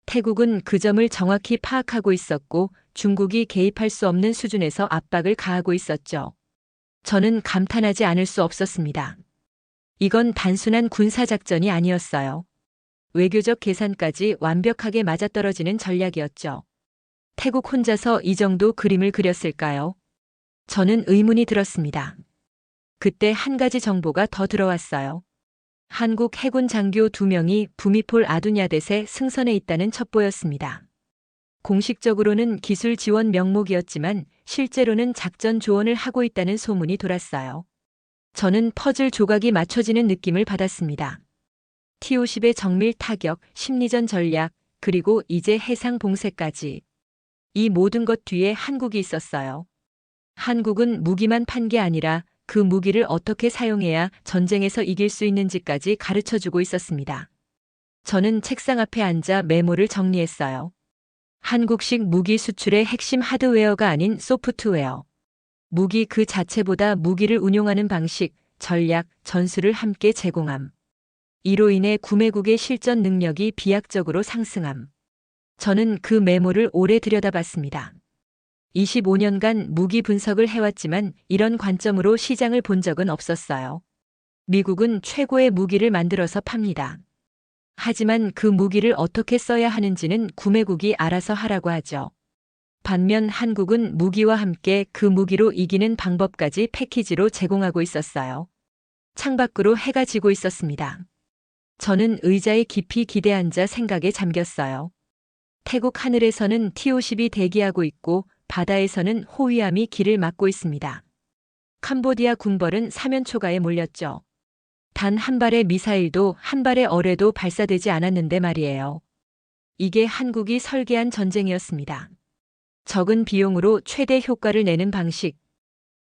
태국은 그 점을 정확히 파악하고 있었고 중국이 개입할 수 없는 수준에서 압박을 가하고 있었죠. 저는 감탄하지 않을 수 없었습니다. 이건 단순한 군사작전이 아니었어요. 외교적 계산까지 완벽하게 맞아떨어지는 전략이었죠. 태국 혼자서 이 정도 그림을 그렸을까요? 저는 의문이 들었습니다. 그때 한 가지 정보가 더 들어왔어요. 한국 해군 장교 2명이 부미폴 아두냐댓에 승선해 있다는 첩보였습니다. 공식적으로는 기술 지원 명목이었지만 실제로는 작전 조언을 하고 있다는 소문이 돌았어요. 저는 퍼즐 조각이 맞춰지는 느낌을 받았습니다. T-50의 정밀 타격, 심리전 전략, 그리고 이제 해상 봉쇄까지. 이 모든 것 뒤에 한국이 있었어요. 한국은 무기만 판 게 아니라 그 무기를 어떻게 사용해야 전쟁에서 이길 수 있는지까지 가르쳐주고 있었습니다. 저는 책상 앞에 앉아 메모를 정리했어요. 한국식 무기 수출의 핵심 하드웨어가 아닌 소프트웨어. 무기 그 자체보다 무기를 운용하는 방식, 전략, 전술을 함께 제공함. 이로 인해 구매국의 실전 능력이 비약적으로 상승함. 저는 그 메모를 오래 들여다봤습니다. 25년간 무기 분석을 해왔지만 이런 관점으로 시장을 본 적은 없었어요. 미국은 최고의 무기를 만들어서 팝니다. 하지만 그 무기를 어떻게 써야 하는지는 구매국이 알아서 하라고 하죠. 반면 한국은 무기와 함께 그 무기로 이기는 방법까지 패키지로 제공하고 있었어요. 창밖으로 해가 지고 있었습니다. 저는 의자에 깊이 기대앉아 생각에 잠겼어요. 태국 하늘에서는 T-50이 대기하고 있고 바다에서는 호위함이 길을 막고 있습니다. 캄보디아 군벌은 사면초가에 몰렸죠. 단 한 발의 미사일도 한 발의 어뢰도 발사되지 않았는데 말이에요. 이게 한국이 설계한 전쟁이었습니다. 적은 비용으로 최대 효과를 내는 방식,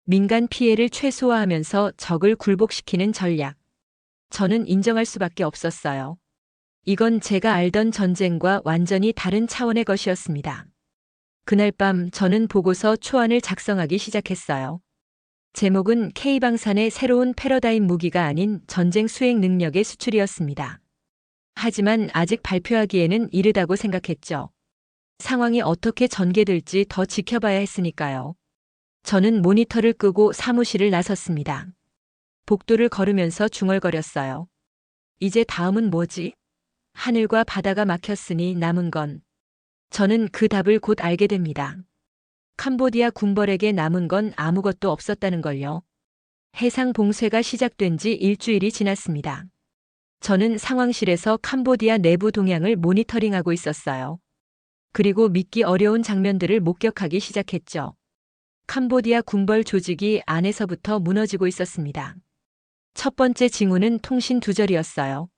민간 피해를 최소화하면서 적을 굴복시키는 전략. 저는 인정할 수밖에 없었어요. 이건 제가 알던 전쟁과 완전히 다른 차원의 것이었습니다. 그날 밤 저는 보고서 초안을 작성하기 시작했어요. 제목은 K방산의 새로운 패러다임 무기가 아닌 전쟁 수행 능력의 수출이었습니다. 하지만 아직 발표하기에는 이르다고 생각했죠. 상황이 어떻게 전개될지 더 지켜봐야 했으니까요. 저는 모니터를 끄고 사무실을 나섰습니다. 복도를 걸으면서 중얼거렸어요. 이제 다음은 뭐지? 하늘과 바다가 막혔으니 남은 건. 저는 그 답을 곧 알게 됩니다. 캄보디아 군벌에게 남은 건 아무것도 없었다는 걸요. 해상 봉쇄가 시작된 지 일주일이 지났습니다. 저는 상황실에서 캄보디아 내부 동향을 모니터링하고 있었어요. 그리고 믿기 어려운 장면들을 목격하기 시작했죠. 캄보디아 군벌 조직이 안에서부터 무너지고 있었습니다. 첫 번째 징후는 통신 두절이었어요.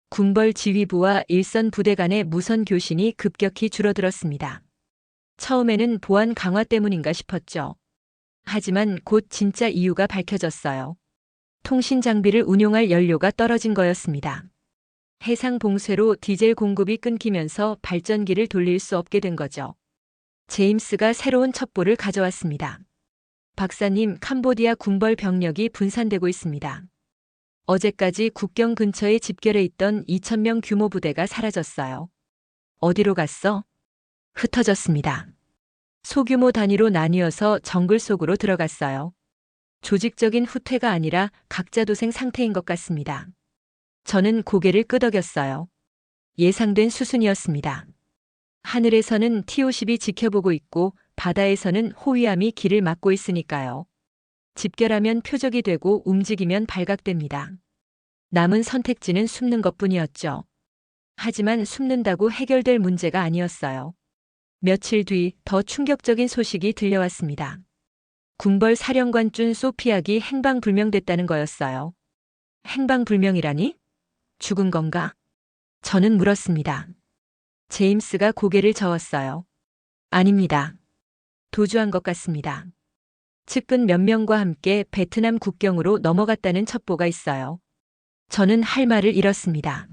군벌 지휘부와 일선 부대 간의 무선 교신이 급격히 줄어들었습니다. 처음에는 보안 강화 때문인가 싶었죠. 하지만 곧 진짜 이유가 밝혀졌어요. 통신 장비를 운용할 연료가 떨어진 거였습니다. 해상 봉쇄로 디젤 공급이 끊기면서 발전기를 돌릴 수 없게 된 거죠. 제임스가 새로운 첩보를 가져왔습니다. 박사님, 캄보디아 군벌 병력이 분산되고 있습니다. 어제까지 국경 근처에 집결해 있던 2,000명 규모 부대가 사라졌어요. 어디로 갔어? 흩어졌습니다. 소규모 단위로 나뉘어서 정글 속으로 들어갔어요. 조직적인 후퇴가 아니라 각자 도생 상태인 것 같습니다. 저는 고개를 끄덕였어요. 예상된 수순이었습니다. 하늘에서는 T-50이 지켜보고 있고 바다에서는 호위함이 길을 막고 있으니까요. 집결하면 표적이 되고 움직이면 발각됩니다. 남은 선택지는 숨는 것뿐이었죠. 하지만 숨는다고 해결될 문제가 아니었어요. 며칠 뒤 더 충격적인 소식이 들려왔습니다. 군벌 사령관 준 소피악이 행방불명됐다는 거였어요. 행방불명이라니? 죽은 건가? 저는 물었습니다. 제임스가 고개를 저었어요. 아닙니다. 도주한 것 같습니다. 측근 몇 명과 함께 베트남 국경으로 넘어갔다는 첩보가 있어요. 저는 할 말을 잃었습니다.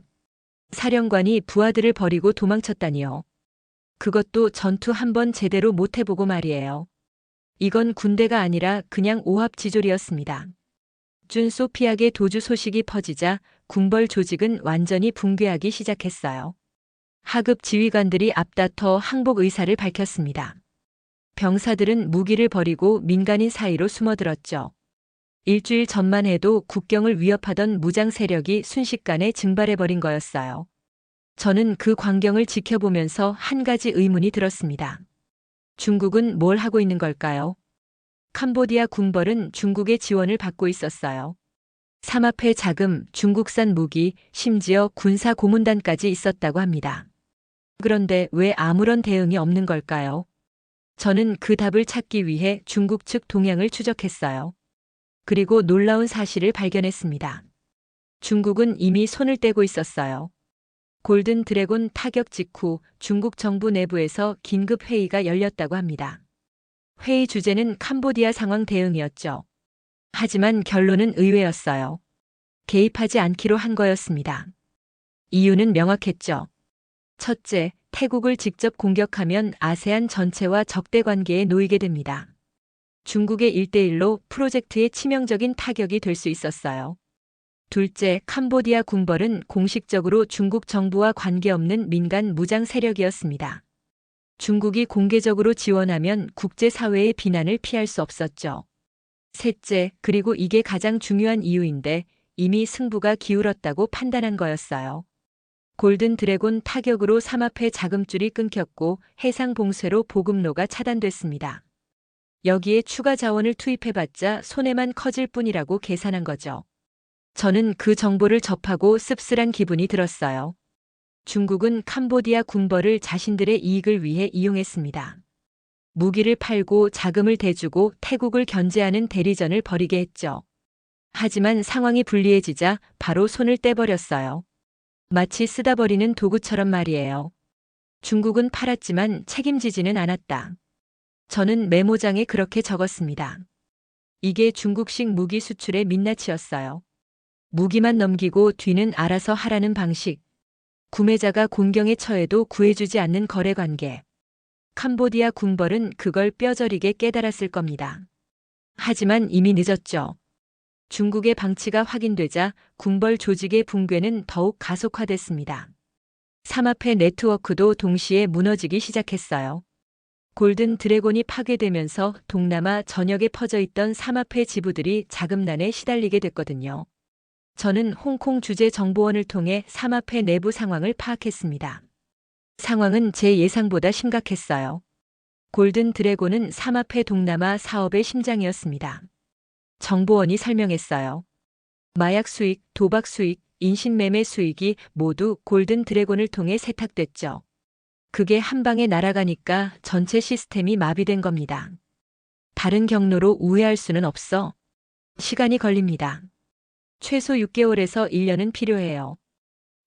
사령관이 부하들을 버리고 도망쳤다니요. 그것도 전투 한 번 제대로 못 해보고 말이에요. 이건 군대가 아니라 그냥 오합지졸이었습니다. 국준 소피아게 도주 소식이 퍼지자 군벌 조직은 완전히 붕괴하기 시작했어요. 하급 지휘관들이 앞다퉈 항복 의사를 밝혔습니다. 병사들은 무기를 버리고 민간인 사이로 숨어들었죠. 일주일 전만 해도 국경을 위협하던 무장 세력이 순식간에 증발해버린 거였어요. 저는 그 광경을 지켜보면서 한 가지 의문이 들었습니다. 중국은 뭘 하고 있는 걸까요? 캄보디아 군벌은 중국의 지원을 받고 있었어요. 삼합회 자금, 중국산 무기, 심지어 군사 고문단까지 있었다고 합니다. 그런데 왜 아무런 대응이 없는 걸까요? 저는 그 답을 찾기 위해 중국 측 동향을 추적했어요. 그리고 놀라운 사실을 발견했습니다. 중국은 이미 손을 떼고 있었어요. 골든 드래곤 타격 직후 중국 정부 내부에서 긴급 회의가 열렸다고 합니다. 회의 주제는 캄보디아 상황 대응이었죠. 하지만 결론은 의외였어요. 개입하지 않기로 한 거였습니다. 이유는 명확했죠. 첫째, 태국을 직접 공격하면 아세안 전체와 적대 관계에 놓이게 됩니다. 중국의 1대1로 프로젝트에 치명적인 타격이 될 수 있었어요. 둘째, 캄보디아 군벌은 공식적으로 중국 정부와 관계없는 민간 무장 세력이었습니다. 중국이 공개적으로 지원하면 국제사회의 비난을 피할 수 없었죠. 셋째, 그리고 이게 가장 중요한 이유인데 이미 승부가 기울었다고 판단한 거였어요. 골든 드래곤 타격으로 삼합회 자금줄이 끊겼고 해상 봉쇄로 보급로가 차단됐습니다. 여기에 추가 자원을 투입해봤자 손해만 커질 뿐이라고 계산한 거죠. 저는 그 정보를 접하고 씁쓸한 기분이 들었어요. 중국은 캄보디아 군벌을 자신들의 이익을 위해 이용했습니다. 무기를 팔고 자금을 대주고 태국을 견제하는 대리전을 벌이게 했죠. 하지만 상황이 불리해지자 바로 손을 떼버렸어요. 마치 쓰다 버리는 도구처럼 말이에요. 중국은 팔았지만 책임지지는 않았다. 저는 메모장에 그렇게 적었습니다. 이게 중국식 무기 수출의 민낯이었어요. 무기만 넘기고 뒤는 알아서 하라는 방식. 구매자가 곤경에 처해도 구해주지 않는 거래관계. 캄보디아 군벌은 그걸 뼈저리게 깨달았을 겁니다. 하지만 이미 늦었죠. 중국의 방치가 확인되자 군벌 조직의 붕괴는 더욱 가속화됐습니다. 삼합회 네트워크도 동시에 무너지기 시작했어요. 골든 드래곤이 파괴되면서 동남아 전역에 퍼져 있던 삼합회 지부들이 자금난에 시달리게 됐거든요. 저는 홍콩 주재 정보원을 통해 삼합회 내부 상황을 파악했습니다. 상황은 제 예상보다 심각했어요. 골든 드래곤은 삼합회 동남아 사업의 심장이었습니다. 정보원이 설명했어요. 마약 수익, 도박 수익, 인신매매 수익이 모두 골든 드래곤을 통해 세탁됐죠. 그게 한 방에 날아가니까 전체 시스템이 마비된 겁니다. 다른 경로로 우회할 수는 없어. 시간이 걸립니다. 최소 6개월에서 1년은 필요해요.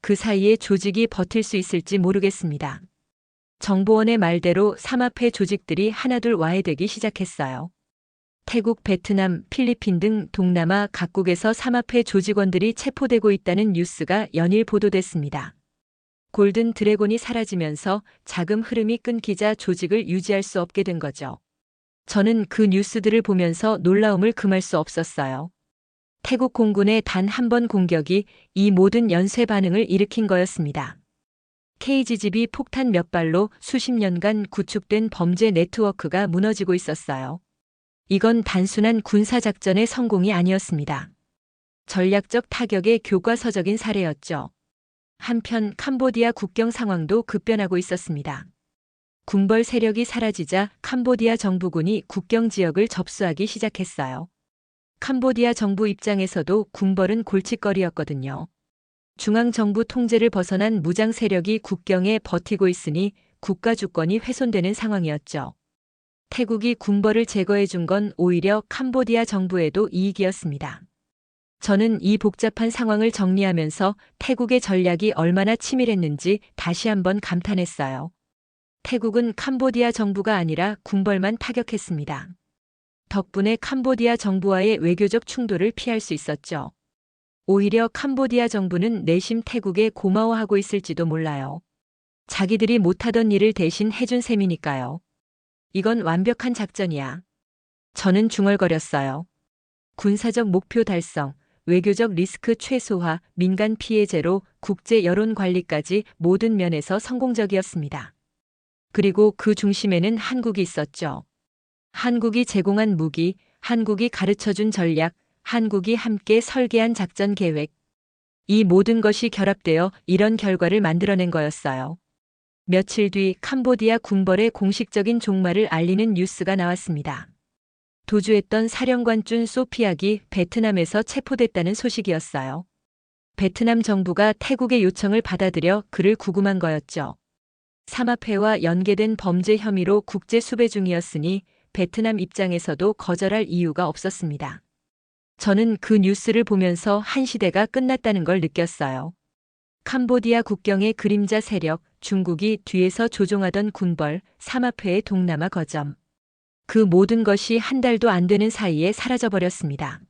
그 사이에 조직이 버틸 수 있을지 모르겠습니다. 정보원의 말대로 삼합회 조직들이 하나둘 와해되기 시작했어요. 태국, 베트남, 필리핀 등 동남아 각국에서 삼합회 조직원들이 체포되고 있다는 뉴스가 연일 보도됐습니다. 골든 드래곤이 사라지면서 자금 흐름이 끊기자 조직을 유지할 수 없게 된 거죠. 저는 그 뉴스들을 보면서 놀라움을 금할 수 없었어요. 태국 공군의 단 한 번 공격이 이 모든 연쇄 반응을 일으킨 거였습니다. KGB 폭탄 몇 발로 수십 년간 구축된 범죄 네트워크가 무너지고 있었어요. 이건 단순한 군사작전의 성공이 아니었습니다. 전략적 타격의 교과서적인 사례였죠. 한편 캄보디아 국경 상황도 급변하고 있었습니다. 군벌 세력이 사라지자 캄보디아 정부군이 국경 지역을 접수하기 시작했어요. 캄보디아 정부 입장에서도 군벌은 골칫거리였거든요. 중앙정부 통제를 벗어난 무장 세력이 국경에 버티고 있으니 국가 주권이 훼손되는 상황이었죠. 태국이 군벌을 제거해 준 건 오히려 캄보디아 정부에도 이익이었습니다. 저는 이 복잡한 상황을 정리하면서 태국의 전략이 얼마나 치밀했는지 다시 한번 감탄했어요. 태국은 캄보디아 정부가 아니라 군벌만 타격했습니다. 덕분에 캄보디아 정부와의 외교적 충돌을 피할 수 있었죠. 오히려 캄보디아 정부는 내심 태국에 고마워하고 있을지도 몰라요. 자기들이 못하던 일을 대신 해준 셈이니까요. 이건 완벽한 작전이야. 저는 중얼거렸어요. 군사적 목표 달성, 외교적 리스크 최소화, 민간 피해 제로, 국제 여론 관리까지 모든 면에서 성공적이었습니다. 그리고 그 중심에는 한국이 있었죠. 한국이 제공한 무기, 한국이 가르쳐준 전략, 한국이 함께 설계한 작전 계획. 이 모든 것이 결합되어 이런 결과를 만들어낸 거였어요. 며칠 뒤 캄보디아 군벌의 공식적인 종말을 알리는 뉴스가 나왔습니다. 도주했던 사령관 준 소피악이 베트남에서 체포됐다는 소식이었어요. 베트남 정부가 태국의 요청을 받아들여 그를 구금한 거였죠. 삼합회와 연계된 범죄 혐의로 국제 수배 중이었으니 베트남 입장에서도 거절할 이유가 없었습니다. 저는 그 뉴스를 보면서 한 시대가 끝났다는 걸 느꼈어요. 캄보디아 국경의 그림자 세력, 중국이 뒤에서 조종하던 군벌, 삼합회의 동남아 거점. 그 모든 것이 한 달도 안 되는 사이에 사라져버렸습니다.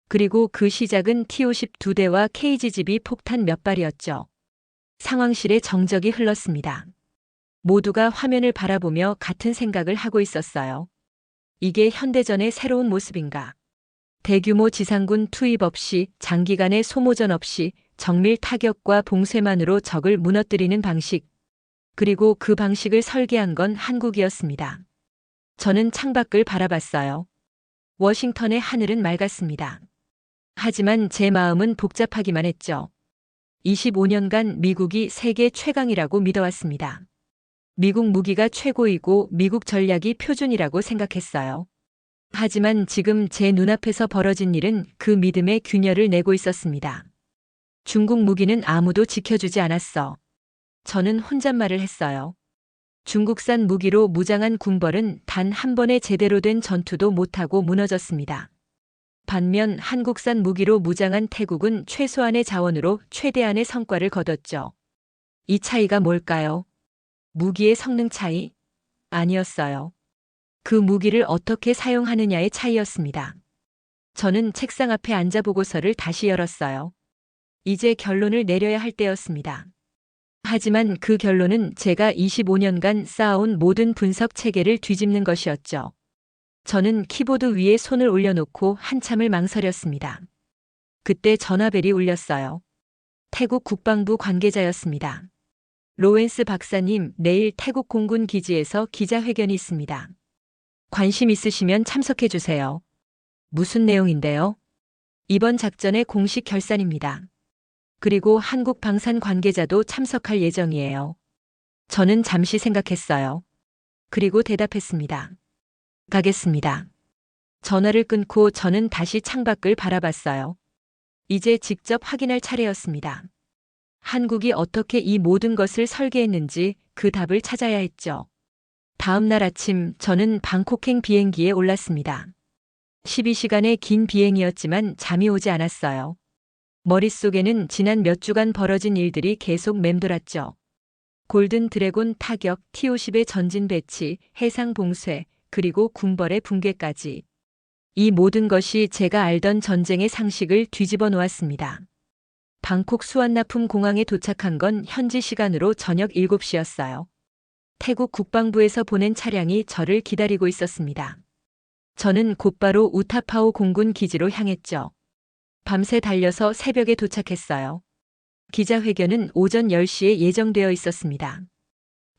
그리고 그 시작은 T-50 2대와 KGB 폭탄 몇 발이었죠. 상황실에 정적이 흘렀습니다. 모두가 화면을 바라보며 같은 생각을 하고 있었어요. 이게 현대전의 새로운 모습인가? 대규모 지상군 투입 없이, 장기간의 소모전 없이 정밀 타격과 봉쇄만으로 적을 무너뜨리는 방식. 그리고 그 방식을 설계한 건 한국이었습니다. 저는 창밖을 바라봤어요. 워싱턴의 하늘은 맑았습니다. 하지만 제 마음은 복잡하기만 했죠. 25년간 미국이 세계 최강이라고 믿어왔습니다. 미국 무기가 최고이고 미국 전략이 표준이라고 생각했어요. 하지만 지금 제 눈앞에서 벌어진 일은 그 믿음에 균열을 내고 있었습니다. 중국 무기는 아무도 지켜주지 않았어. 저는 혼잣말을 했어요. 중국산 무기로 무장한 군벌은 단 한 번의 제대로 된 전투도 못하고 무너졌습니다. 반면 한국산 무기로 무장한 태국은 최소한의 자원으로 최대한의 성과를 거뒀죠. 이 차이가 뭘까요? 무기의 성능 차이? 아니었어요. 그 무기를 어떻게 사용하느냐의 차이였습니다. 저는 책상 앞에 앉아 보고서를 다시 열었어요. 이제 결론을 내려야 할 때였습니다. 하지만 그 결론은 제가 25년간 쌓아온 모든 분석 체계를 뒤집는 것이었죠. 저는 키보드 위에 손을 올려놓고 한참을 망설였습니다. 그때 전화벨이 울렸어요. 태국 국방부 관계자였습니다. 로렌스 박사님, 내일 태국 공군 기지에서 기자회견이 있습니다. 관심 있으시면 참석해 주세요. 무슨 내용인데요? 이번 작전의 공식 결산입니다. 그리고 한국 방산 관계자도 참석할 예정이에요. 저는 잠시 생각했어요. 그리고 대답했습니다. 가겠습니다. 전화를 끊고 저는 다시 창밖을 바라봤어요. 이제 직접 확인할 차례였습니다. 한국이 어떻게 이 모든 것을 설계했는지 그 답을 찾아야 했죠. 다음 날 아침 저는 방콕행 비행기에 올랐습니다. 12시간의 긴 비행이었지만 잠이 오지 않았어요. 머릿속에는 지난 몇 주간 벌어진 일들이 계속 맴돌았죠. 골든 드래곤 타격, T-50의 전진 배치, 해상 봉쇄, 그리고 군벌의 붕괴까지. 이 모든 것이 제가 알던 전쟁의 상식을 뒤집어 놓았습니다. 방콕 수완나품 공항에 도착한 건 현지 시간으로 저녁 7시였어요. 태국 국방부에서 보낸 차량이 저를 기다리고 있었습니다. 저는 곧바로 우타파오 공군 기지로 향했죠. 밤새 달려서 새벽에 도착했어요. 기자회견은 오전 10시에 예정되어 있었습니다.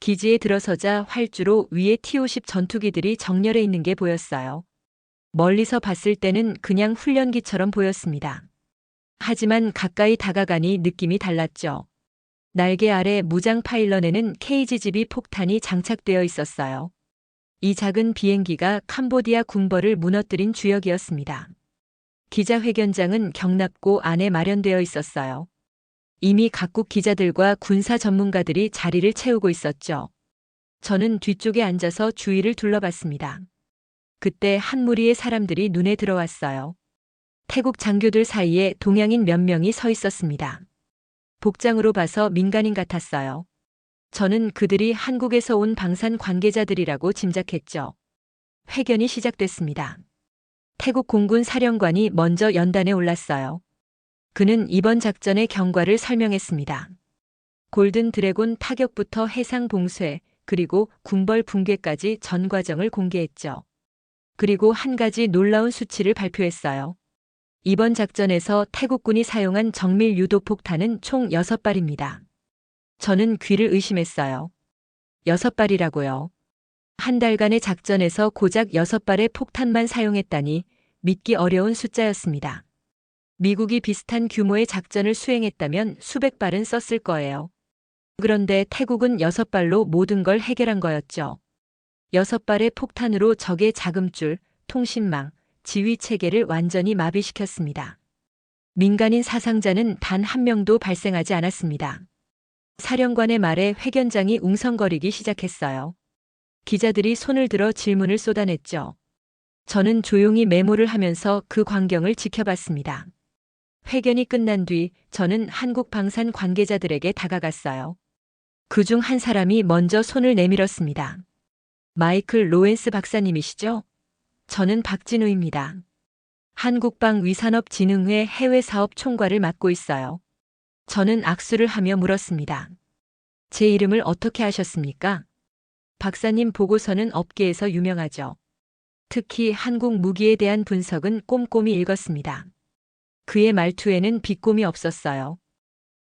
기지에 들어서자 활주로 위에 T-50 전투기들이 정렬해 있는 게 보였어요. 멀리서 봤을 때는 그냥 훈련기처럼 보였습니다. 하지만 가까이 다가가니 느낌이 달랐죠. 날개 아래 무장 파일런에는 KGB 폭탄이 장착되어 있었어요. 이 작은 비행기가 캄보디아 군벌을 무너뜨린 주역이었습니다. 기자회견장은 경납고 안에 마련되어 있었어요. 이미 각국 기자들과 군사 전문가들이 자리를 채우고 있었죠. 저는 뒤쪽에 앉아서 주위를 둘러봤습니다. 그때 한 무리의 사람들이 눈에 들어왔어요. 태국 장교들 사이에 동양인 몇 명이 서 있었습니다. 복장으로 봐서 민간인 같았어요. 저는 그들이 한국에서 온 방산 관계자들이라고 짐작했죠. 회견이 시작됐습니다. 태국 공군 사령관이 먼저 연단에 올랐어요. 그는 이번 작전의 경과를 설명했습니다. 골든 드래곤 타격부터 해상 봉쇄, 그리고 군벌 붕괴까지 전 과정을 공개했죠. 그리고 한 가지 놀라운 수치를 발표했어요. 이번 작전에서 태국군이 사용한 정밀 유도 폭탄은 총 6발입니다. 저는 귀를 의심했어요. 6발이라고요. 한 달간의 작전에서 고작 6발의 폭탄만 사용했다니 믿기 어려운 숫자였습니다. 미국이 비슷한 규모의 작전을 수행했다면 수백 발은 썼을 거예요. 그런데 태국은 6발로 모든 걸 해결한 거였죠. 6발의 폭탄으로 적의 자금줄, 통신망, 지휘 체계를 완전히 마비시켰습니다. 민간인 사상자는 단 한 명도 발생하지 않았습니다. 사령관의 말에 회견장이 웅성거리기 시작했어요. 기자들이 손을 들어 질문을 쏟아냈죠. 저는 조용히 메모를 하면서 그 광경을 지켜봤습니다. 회견이 끝난 뒤 저는 한국 방산 관계자들에게 다가갔어요. 그중 한 사람이 먼저 손을 내밀었습니다. 마이클 로렌스 박사님이시죠? 저는 박진우입니다. 한국방위산업진흥회 해외사업 총괄을 맡고 있어요. 저는 악수를 하며 물었습니다. 제 이름을 어떻게 아셨습니까? 박사님 보고서는 업계에서 유명하죠. 특히 한국 무기에 대한 분석은 꼼꼼히 읽었습니다. 그의 말투에는 비꼼이 없었어요.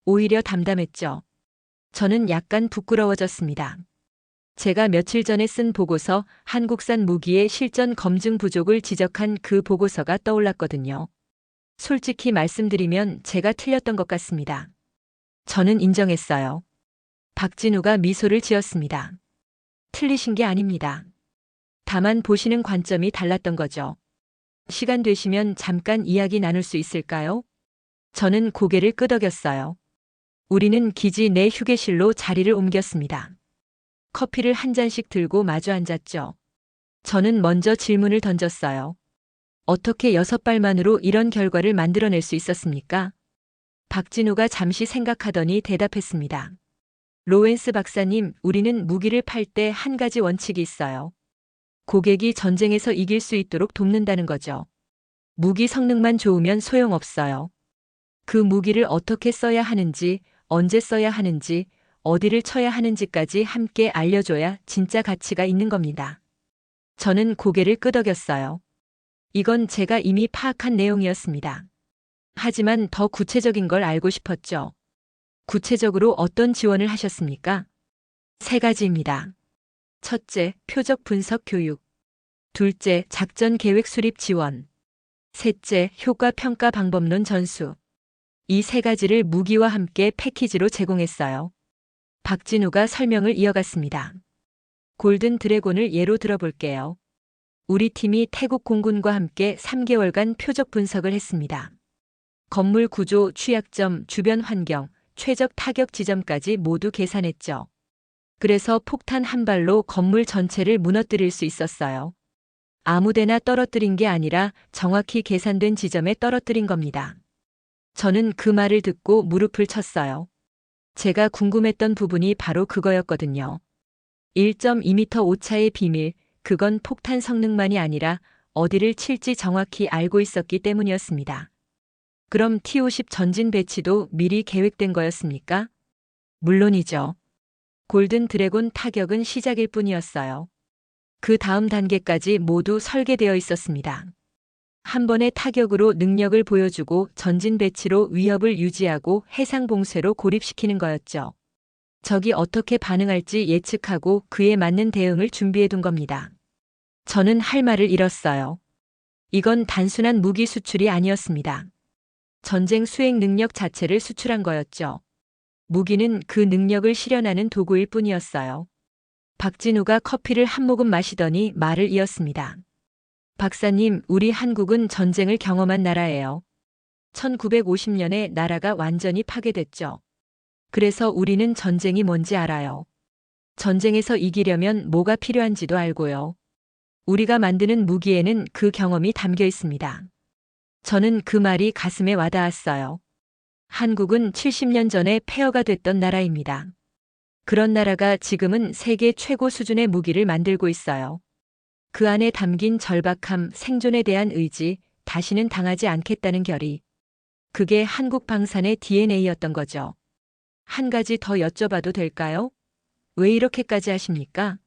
오히려 담담했죠. 저는 약간 부끄러워졌습니다. 제가 며칠 전에 쓴 보고서 한국산 무기의 실전 검증 부족을 지적한 그 보고서가 떠올랐거든요. 솔직히 말씀드리면 제가 틀렸던 것 같습니다. 저는 인정했어요. 박진우가 미소를 지었습니다. 틀리신 게 아닙니다. 다만 보시는 관점이 달랐던 거죠. 시간 되시면 잠깐 이야기 나눌 수 있을까요? 저는 고개를 끄덕였어요. 우리는 기지 내 휴게실로 자리를 옮겼습니다. 커피를 한 잔씩 들고 마주 앉았죠. 저는 먼저 질문을 던졌어요. 어떻게 6발만으로 이런 결과를 만들어낼 수 있었습니까? 박진우가 잠시 생각하더니 대답했습니다. 로렌스 박사님, 우리는 무기를 팔 때 한 가지 원칙이 있어요. 고객이 전쟁에서 이길 수 있도록 돕는다는 거죠. 무기 성능만 좋으면 소용없어요. 그 무기를 어떻게 써야 하는지, 언제 써야 하는지, 어디를 쳐야 하는지까지 함께 알려줘야 진짜 가치가 있는 겁니다. 저는 고개를 끄덕였어요. 이건 제가 이미 파악한 내용이었습니다. 하지만 더 구체적인 걸 알고 싶었죠. 구체적으로 어떤 지원을 하셨습니까? 3가지입니다. 첫째, 표적 분석 교육. 둘째, 작전 계획 수립 지원. 셋째, 효과 평가 방법론 전수. 이 3가지를 무기와 함께 패키지로 제공했어요. 박진우가 설명을 이어갔습니다. 골든 드래곤을 예로 들어볼게요. 우리 팀이 태국 공군과 함께 3개월간 표적 분석을 했습니다. 건물 구조, 취약점, 주변 환경, 최적 타격 지점까지 모두 계산했죠. 그래서 폭탄 한 발로 건물 전체를 무너뜨릴 수 있었어요. 아무데나 떨어뜨린 게 아니라 정확히 계산된 지점에 떨어뜨린 겁니다. 저는 그 말을 듣고 무릎을 쳤어요. 제가 궁금했던 부분이 바로 그거였거든요. 1.2m 오차의 비밀, 그건 폭탄 성능만이 아니라 어디를 칠지 정확히 알고 있었기 때문이었습니다. 그럼 T-50 전진 배치도 미리 계획된 거였습니까? 물론이죠. 골든 드래곤 타격은 시작일 뿐이었어요. 그 다음 단계까지 모두 설계되어 있었습니다. 한 번의 타격으로 능력을 보여주고 전진 배치로 위협을 유지하고 해상 봉쇄로 고립시키는 거였죠. 적이 어떻게 반응할지 예측하고 그에 맞는 대응을 준비해 둔 겁니다. 저는 할 말을 잃었어요. 이건 단순한 무기 수출이 아니었습니다. 전쟁 수행 능력 자체를 수출한 거였죠. 무기는 그 능력을 실현하는 도구일 뿐이었어요. 박진우가 커피를 한 모금 마시더니 말을 이었습니다. 박사님, 우리 한국은 전쟁을 경험한 나라예요. 1950년에 나라가 완전히 파괴됐죠. 그래서 우리는 전쟁이 뭔지 알아요. 전쟁에서 이기려면 뭐가 필요한지도 알고요. 우리가 만드는 무기에는 그 경험이 담겨 있습니다. 저는 그 말이 가슴에 와닿았어요. 한국은 70년 전에 폐허가 됐던 나라입니다. 그런 나라가 지금은 세계 최고 수준의 무기를 만들고 있어요. 그 안에 담긴 절박함, 생존에 대한 의지, 다시는 당하지 않겠다는 결의. 그게 한국 방산의 DNA였던 거죠. 한 가지 더 여쭤봐도 될까요? 왜 이렇게까지 하십니까?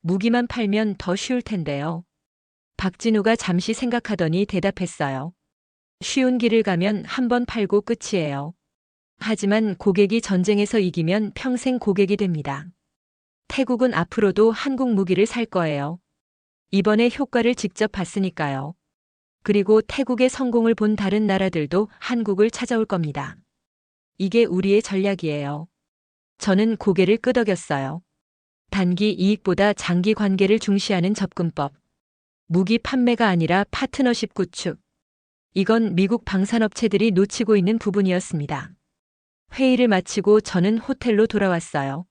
무기만 팔면 더 쉬울 텐데요. 박진우가 잠시 생각하더니 대답했어요. 쉬운 길을 가면 한 번 팔고 끝이에요. 하지만 고객이 전쟁에서 이기면 평생 고객이 됩니다. 태국은 앞으로도 한국 무기를 살 거예요. 이번에 효과를 직접 봤으니까요. 그리고 태국의 성공을 본 다른 나라들도 한국을 찾아올 겁니다. 이게 우리의 전략이에요. 저는 고개를 끄덕였어요. 단기 이익보다 장기 관계를 중시하는 접근법. 무기 판매가 아니라 파트너십 구축. 이건 미국 방산업체들이 놓치고 있는 부분이었습니다. 회의를 마치고 저는 호텔로 돌아왔어요.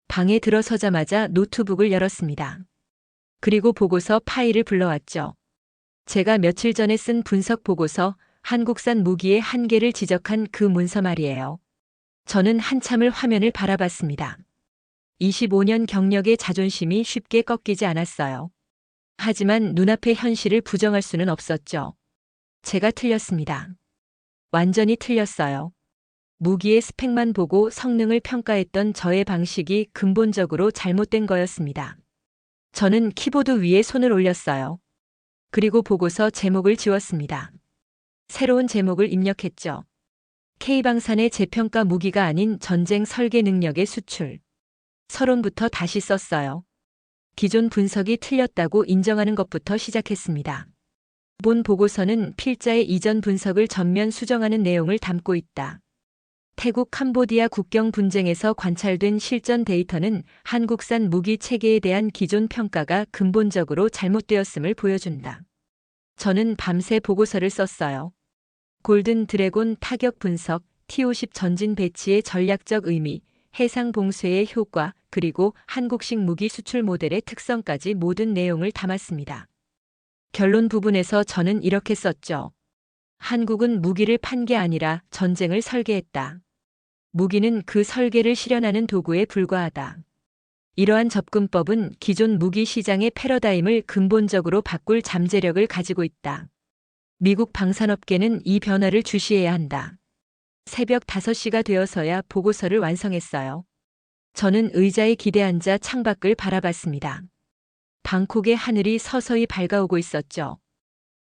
방에 들어서자마자 노트북을 열었습니다. 그리고 보고서 파일을 불러왔죠. 제가 며칠 전에 쓴 분석 보고서, 한국산 무기의 한계를 지적한 그 문서 말이에요. 저는 한참을 화면을 바라봤습니다. 25년 경력의 자존심이 쉽게 꺾이지 않았어요. 하지만 눈앞의 현실을 부정할 수는 없었죠. 제가 틀렸습니다. 완전히 틀렸어요. 무기의 스펙만 보고 성능을 평가했던 저의 방식이 근본적으로 잘못된 거였습니다. 저는 키보드 위에 손을 올렸어요. 그리고 보고서 제목을 지웠습니다. 새로운 제목을 입력했죠. K방산의 재평가 무기가 아닌 전쟁 설계 능력의 수출. 서론부터 다시 썼어요. 기존 분석이 틀렸다고 인정하는 것부터 시작했습니다. 본 보고서는 필자의 이전 분석을 전면 수정하는 내용을 담고 있다. 태국 캄보디아 국경 분쟁에서 관찰된 실전 데이터는 한국산 무기 체계에 대한 기존 평가가 근본적으로 잘못되었음을 보여준다. 저는 밤새 보고서를 썼어요. 골든 드래곤 타격 분석, T-50 전진 배치의 전략적 의미, 해상 봉쇄의 효과, 그리고 한국식 무기 수출 모델의 특성까지 모든 내용을 담았습니다. 결론 부분에서 저는 이렇게 썼죠. 한국은 무기를 판 게 아니라 전쟁을 설계했다. 무기는 그 설계를 실현하는 도구에 불과하다. 이러한 접근법은 기존 무기 시장의 패러다임을 근본적으로 바꿀 잠재력을 가지고 있다. 미국 방산업계는 이 변화를 주시해야 한다. 새벽 5시가 되어서야 보고서를 완성했어요. 저는 의자에 기대앉아 창밖을 바라봤습니다. 방콕의 하늘이 서서히 밝아오고 있었죠.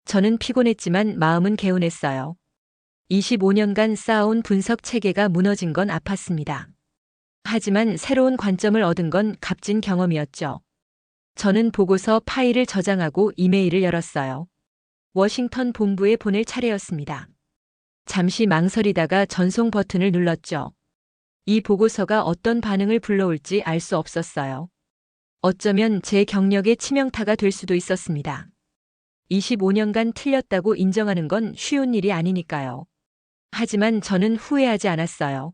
저는 피곤했지만 마음은 개운했어요. 25년간 쌓아온 분석 체계가 무너진 건 아팠습니다. 하지만 새로운 관점을 얻은 건 값진 경험이었죠. 저는 보고서 파일을 저장하고 이메일을 열었어요. 워싱턴 본부에 보낼 차례였습니다. 잠시 망설이다가 전송 버튼을 눌렀죠. 이 보고서가 어떤 반응을 불러올지 알 수 없었어요. 어쩌면 제 경력의 치명타가 될 수도 있었습니다. 25년간 틀렸다고 인정하는 건 쉬운 일이 아니니까요. 하지만 저는 후회하지 않았어요.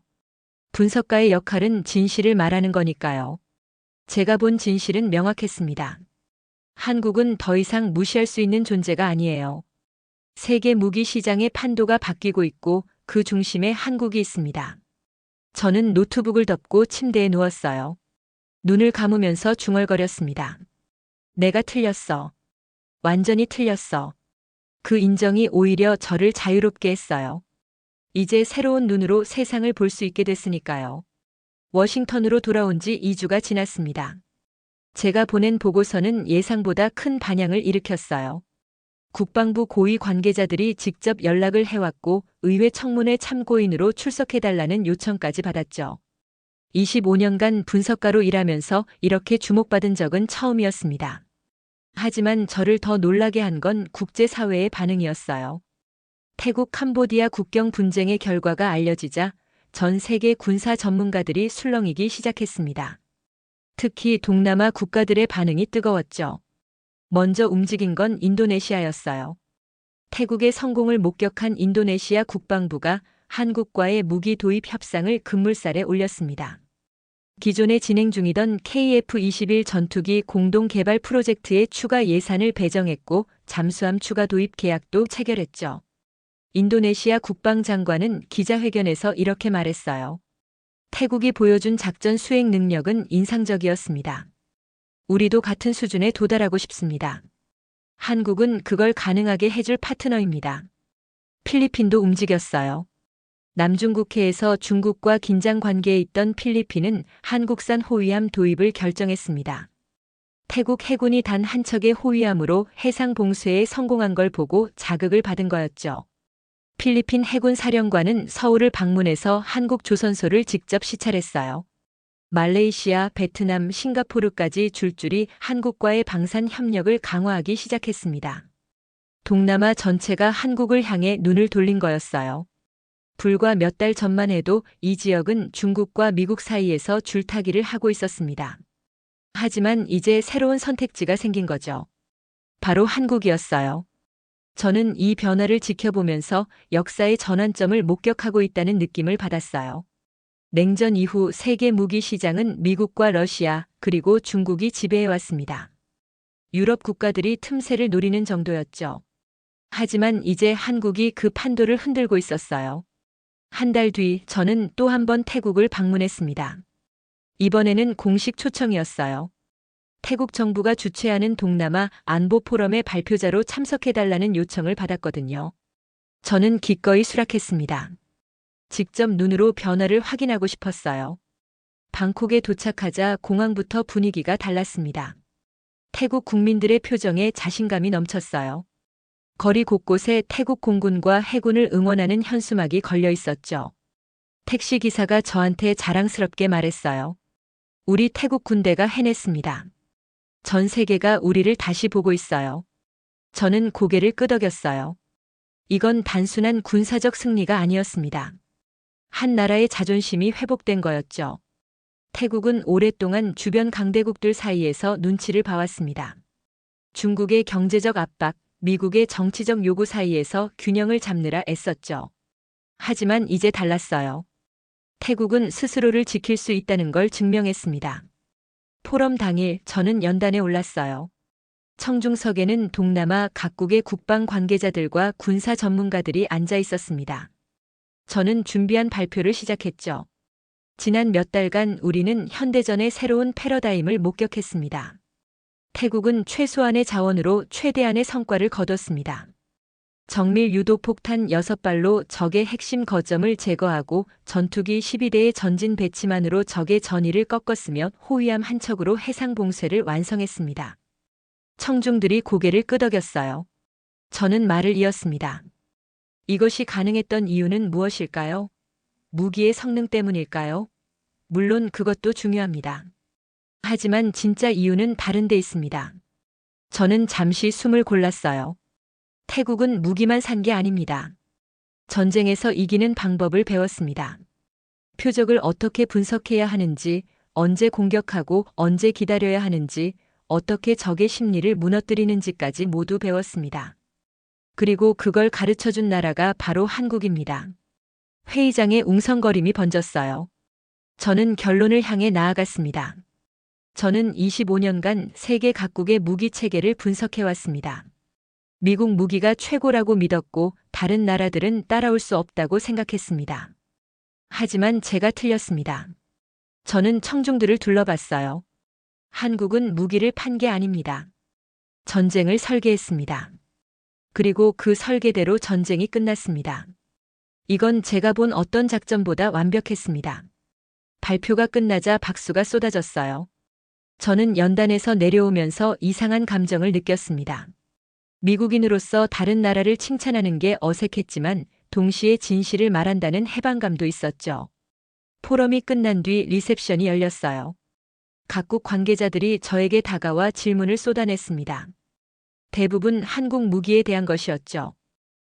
분석가의 역할은 진실을 말하는 거니까요. 제가 본 진실은 명확했습니다. 한국은 더 이상 무시할 수 있는 존재가 아니에요. 세계 무기 시장의 판도가 바뀌고 있고 그 중심에 한국이 있습니다. 저는 노트북을 덮고 침대에 누웠어요. 눈을 감으면서 중얼거렸습니다. 내가 틀렸어. 완전히 틀렸어. 그 인정이 오히려 저를 자유롭게 했어요. 이제 새로운 눈으로 세상을 볼 수 있게 됐으니까요. 워싱턴으로 돌아온 지 2주가 지났습니다. 제가 보낸 보고서는 예상보다 큰 반향을 일으켰어요. 국방부 고위 관계자들이 직접 연락을 해왔고 의회 청문회 참고인으로 출석해달라는 요청까지 받았죠. 25년간 분석가로 일하면서 이렇게 주목받은 적은 처음이었습니다. 하지만 저를 더 놀라게 한 건 국제사회의 반응이었어요. 태국 캄보디아 국경 분쟁의 결과가 알려지자 전 세계 군사 전문가들이 술렁이기 시작했습니다. 특히 동남아 국가들의 반응이 뜨거웠죠. 먼저 움직인 건 인도네시아였어요. 태국의 성공을 목격한 인도네시아 국방부가 한국과의 무기 도입 협상을 급물살에 올렸습니다. 기존에 진행 중이던 KF-21 전투기 공동 개발 프로젝트에 추가 예산을 배정했고 잠수함 추가 도입 계약도 체결했죠. 인도네시아 국방장관은 기자회견에서 이렇게 말했어요. 태국이 보여준 작전 수행 능력은 인상적이었습니다. 우리도 같은 수준에 도달하고 싶습니다. 한국은 그걸 가능하게 해줄 파트너입니다. 필리핀도 움직였어요. 남중국해에서 중국과 긴장 관계에 있던 필리핀은 한국산 호위함 도입을 결정했습니다. 태국 해군이 단 한 척의 호위함으로 해상 봉쇄에 성공한 걸 보고 자극을 받은 거였죠. 필리핀 해군 사령관은 서울을 방문해서 한국 조선소를 직접 시찰했어요. 말레이시아, 베트남, 싱가포르까지 줄줄이 한국과의 방산 협력을 강화하기 시작했습니다. 동남아 전체가 한국을 향해 눈을 돌린 거였어요. 불과 몇 달 전만 해도 이 지역은 중국과 미국 사이에서 줄타기를 하고 있었습니다. 하지만 이제 새로운 선택지가 생긴 거죠. 바로 한국이었어요. 저는 이 변화를 지켜보면서 역사의 전환점을 목격하고 있다는 느낌을 받았어요. 냉전 이후 세계 무기 시장은 미국과 러시아 그리고 중국이 지배해왔습니다. 유럽 국가들이 틈새를 노리는 정도였죠. 하지만 이제 한국이 그 판도를 흔들고 있었어요. 한 달 뒤 저는 또 한 번 태국을 방문했습니다. 이번에는 공식 초청이었어요. 태국 정부가 주최하는 동남아 안보 포럼의 발표자로 참석해달라는 요청을 받았거든요. 저는 기꺼이 수락했습니다. 직접 눈으로 변화를 확인하고 싶었어요. 방콕에 도착하자 공항부터 분위기가 달랐습니다. 태국 국민들의 표정에 자신감이 넘쳤어요. 거리 곳곳에 태국 공군과 해군을 응원하는 현수막이 걸려 있었죠. 택시 기사가 저한테 자랑스럽게 말했어요. 우리 태국 군대가 해냈습니다. 전 세계가 우리를 다시 보고 있어요. 저는 고개를 끄덕였어요. 이건 단순한 군사적 승리가 아니었습니다. 한 나라의 자존심이 회복된 거였죠. 태국은 오랫동안 주변 강대국들 사이에서 눈치를 봐왔습니다. 중국의 경제적 압박, 미국의 정치적 요구 사이에서 균형을 잡느라 애썼죠. 하지만 이제 달랐어요. 태국은 스스로를 지킬 수 있다는 걸 증명했습니다. 포럼 당일 저는 연단에 올랐어요. 청중석에는 동남아 각국의 국방 관계자들과 군사 전문가들이 앉아 있었습니다. 저는 준비한 발표를 시작했죠. 지난 몇 달간 우리는 현대전의 새로운 패러다임을 목격했습니다. 태국은 최소한의 자원으로 최대한의 성과를 거뒀습니다. 정밀 유도 폭탄 6발로 적의 핵심 거점을 제거하고 전투기 12대의 전진 배치만으로 적의 전의를 꺾었으며 호위함 한 척으로 해상 봉쇄를 완성했습니다. 청중들이 고개를 끄덕였어요. 저는 말을 이었습니다. 이것이 가능했던 이유는 무엇일까요? 무기의 성능 때문일까요? 물론 그것도 중요합니다. 하지만 진짜 이유는 다른 데 있습니다. 저는 잠시 숨을 골랐어요. 태국은 무기만 산 게 아닙니다. 전쟁에서 이기는 방법을 배웠습니다. 표적을 어떻게 분석해야 하는지, 언제 공격하고 언제 기다려야 하는지, 어떻게 적의 심리를 무너뜨리는지까지 모두 배웠습니다. 그리고 그걸 가르쳐준 나라가 바로 한국입니다. 회의장에 웅성거림이 번졌어요. 저는 결론을 향해 나아갔습니다. 저는 25년간 세계 각국의 무기 체계를 분석해왔습니다. 미국 무기가 최고라고 믿었고 다른 나라들은 따라올 수 없다고 생각했습니다. 하지만 제가 틀렸습니다. 저는 청중들을 둘러봤어요. 한국은 무기를 판 게 아닙니다. 전쟁을 설계했습니다. 그리고 그 설계대로 전쟁이 끝났습니다. 이건 제가 본 어떤 작전보다 완벽했습니다. 발표가 끝나자 박수가 쏟아졌어요. 저는 연단에서 내려오면서 이상한 감정을 느꼈습니다. 미국인으로서 다른 나라를 칭찬하는 게 어색했지만 동시에 진실을 말한다는 해방감도 있었죠. 포럼이 끝난 뒤 리셉션이 열렸어요. 각국 관계자들이 저에게 다가와 질문을 쏟아냈습니다. 대부분 한국 무기에 대한 것이었죠.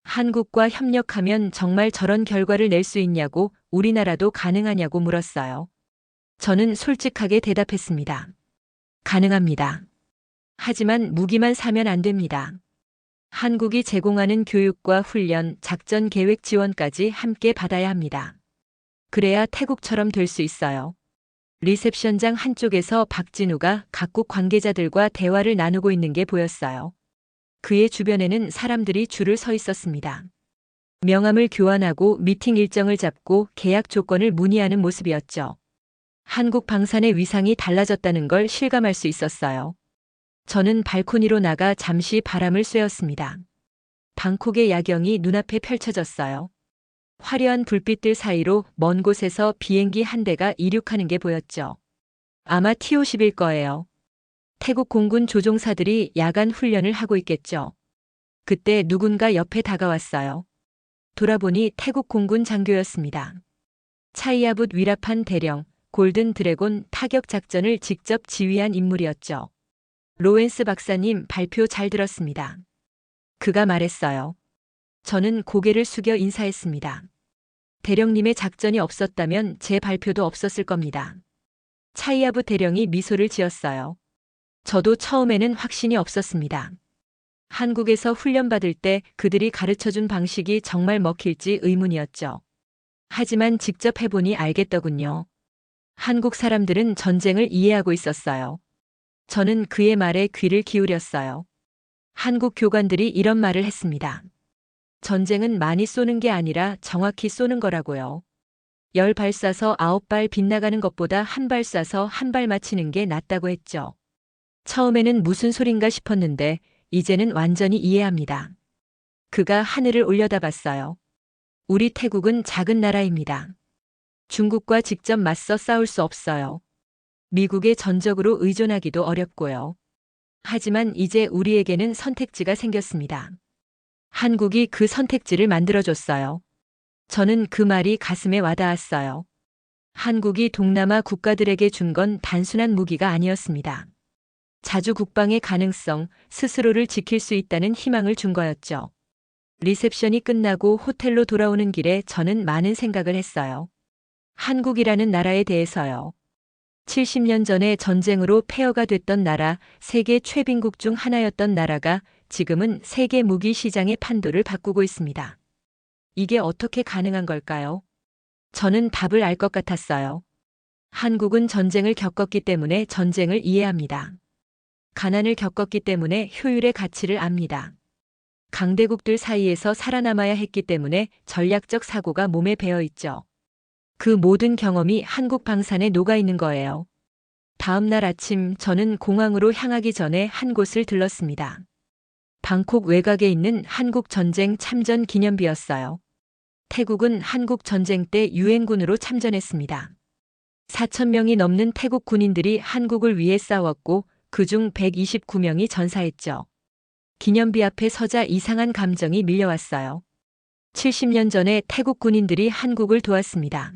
한국과 협력하면 정말 저런 결과를 낼 수 있냐고, 우리나라도 가능하냐고 물었어요. 저는 솔직하게 대답했습니다. 가능합니다. 하지만 무기만 사면 안 됩니다. 한국이 제공하는 교육과 훈련, 작전 계획 지원까지 함께 받아야 합니다. 그래야 태국처럼 될 수 있어요. 리셉션장 한쪽에서 박진우가 각국 관계자들과 대화를 나누고 있는 게 보였어요. 그의 주변에는 사람들이 줄을 서 있었습니다. 명함을 교환하고 미팅 일정을 잡고 계약 조건을 문의하는 모습이었죠. 한국 방산의 위상이 달라졌다는 걸 실감할 수 있었어요. 저는 발코니로 나가 잠시 바람을 쐬었습니다. 방콕의 야경이 눈앞에 펼쳐졌어요. 화려한 불빛들 사이로 먼 곳에서 비행기 한 대가 이륙하는 게 보였죠. 아마 T-50일 거예요. 태국 공군 조종사들이 야간 훈련을 하고 있겠죠. 그때 누군가 옆에 다가왔어요. 돌아보니 태국 공군 장교였습니다. 차이아붓 위라판 대령, 골든 드래곤 타격 작전을 직접 지휘한 인물이었죠. 로렌스 박사님 발표 잘 들었습니다. 그가 말했어요. 저는 고개를 숙여 인사했습니다. 대령님의 작전이 없었다면 제 발표도 없었을 겁니다. 차이아부 대령이 미소를 지었어요. 저도 처음에는 확신이 없었습니다. 한국에서 훈련받을 때 그들이 가르쳐준 방식이 정말 먹힐지 의문이었죠. 하지만 직접 해보니 알겠더군요. 한국 사람들은 전쟁을 이해하고 있었어요. 저는 그의 말에 귀를 기울였어요. 한국 교관들이 이런 말을 했습니다. 전쟁은 많이 쏘는 게 아니라 정확히 쏘는 거라고요. 10발 쏴서 9발 빗나가는 것보다 1발 쏴서 1발 맞히는 게 낫다고 했죠. 처음에는 무슨 소린가 싶었는데 이제는 완전히 이해합니다. 그가 하늘을 올려다봤어요. 우리 태국은 작은 나라입니다. 중국과 직접 맞서 싸울 수 없어요. 미국에 전적으로 의존하기도 어렵고요. 하지만 이제 우리에게는 선택지가 생겼습니다. 한국이 그 선택지를 만들어줬어요. 저는 그 말이 가슴에 와닿았어요. 한국이 동남아 국가들에게 준 건 단순한 무기가 아니었습니다. 자주 국방의 가능성, 스스로를 지킬 수 있다는 희망을 준 거였죠. 리셉션이 끝나고 호텔로 돌아오는 길에 저는 많은 생각을 했어요. 한국이라는 나라에 대해서요. 70년 전에 전쟁으로 폐허가 됐던 나라, 세계 최빈국 중 하나였던 나라가 지금은 세계 무기 시장의 판도를 바꾸고 있습니다. 이게 어떻게 가능한 걸까요? 저는 답을 알 것 같았어요. 한국은 전쟁을 겪었기 때문에 전쟁을 이해합니다. 가난을 겪었기 때문에 효율의 가치를 압니다. 강대국들 사이에서 살아남아야 했기 때문에 전략적 사고가 몸에 배어 있죠. 그 모든 경험이 한국 방산에 녹아 있는 거예요. 다음 날 아침 저는 공항으로 향하기 전에 한 곳을 들렀습니다. 방콕 외곽에 있는 한국 전쟁 참전 기념비였어요. 태국은 한국 전쟁 때 유엔군으로 참전했습니다. 4,000명이 넘는 태국 군인들이 한국을 위해 싸웠고 그중 129명이 전사했죠. 기념비 앞에 서자 이상한 감정이 밀려왔어요. 70년 전에 태국 군인들이 한국을 도왔습니다.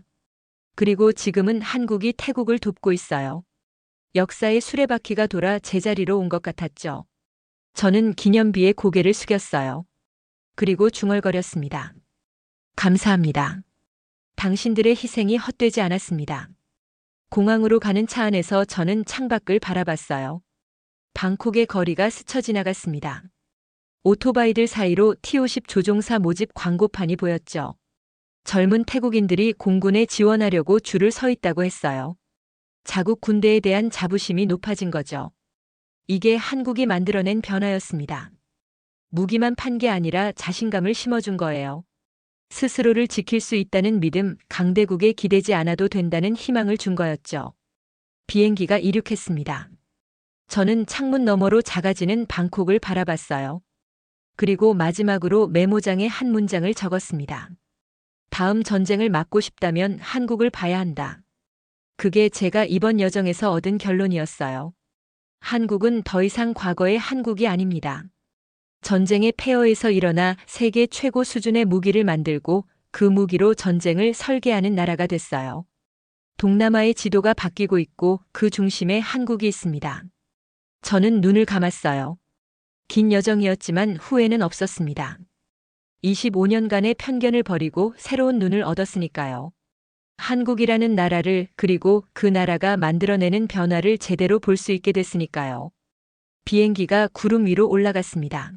그리고 지금은 한국이 태국을 돕고 있어요. 역사의 수레바퀴가 돌아 제자리로 온 것 같았죠. 저는 기념비에 고개를 숙였어요. 그리고 중얼거렸습니다. 감사합니다. 당신들의 희생이 헛되지 않았습니다. 공항으로 가는 차 안에서 저는 창밖을 바라봤어요. 방콕의 거리가 스쳐 지나갔습니다. 오토바이들 사이로 T-50 조종사 모집 광고판이 보였죠. 젊은 태국인들이 공군에 지원하려고 줄을 서 있다고 했어요. 자국 군대에 대한 자부심이 높아진 거죠. 이게 한국이 만들어낸 변화였습니다. 무기만 판 게 아니라 자신감을 심어준 거예요. 스스로를 지킬 수 있다는 믿음, 강대국에 기대지 않아도 된다는 희망을 준 거였죠. 비행기가 이륙했습니다. 저는 창문 너머로 작아지는 방콕을 바라봤어요. 그리고 마지막으로 메모장에 한 문장을 적었습니다. 다음 전쟁을 막고 싶다면 한국을 봐야 한다. 그게 제가 이번 여정에서 얻은 결론이었어요. 한국은 더 이상 과거의 한국이 아닙니다. 전쟁의 폐허에서 일어나 세계 최고 수준의 무기를 만들고 그 무기로 전쟁을 설계하는 나라가 됐어요. 동남아의 지도가 바뀌고 있고 그 중심에 한국이 있습니다. 저는 눈을 감았어요. 긴 여정이었지만 후회는 없었습니다. 25년간의 편견을 버리고 새로운 눈을 얻었으니까요. 한국이라는 나라를 그리고 그 나라가 만들어내는 변화를 제대로 볼 수 있게 됐으니까요. 비행기가 구름 위로 올라갔습니다.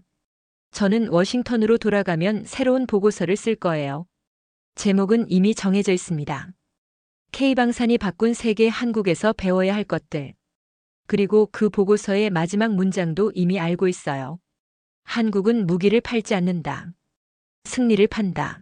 저는 워싱턴으로 돌아가면 새로운 보고서를 쓸 거예요. 제목은 이미 정해져 있습니다. K방산이 바꾼 세계 한국에서 배워야 할 것들. 그리고 그 보고서의 마지막 문장도 이미 알고 있어요. 한국은 무기를 팔지 않는다. 승리를 판다.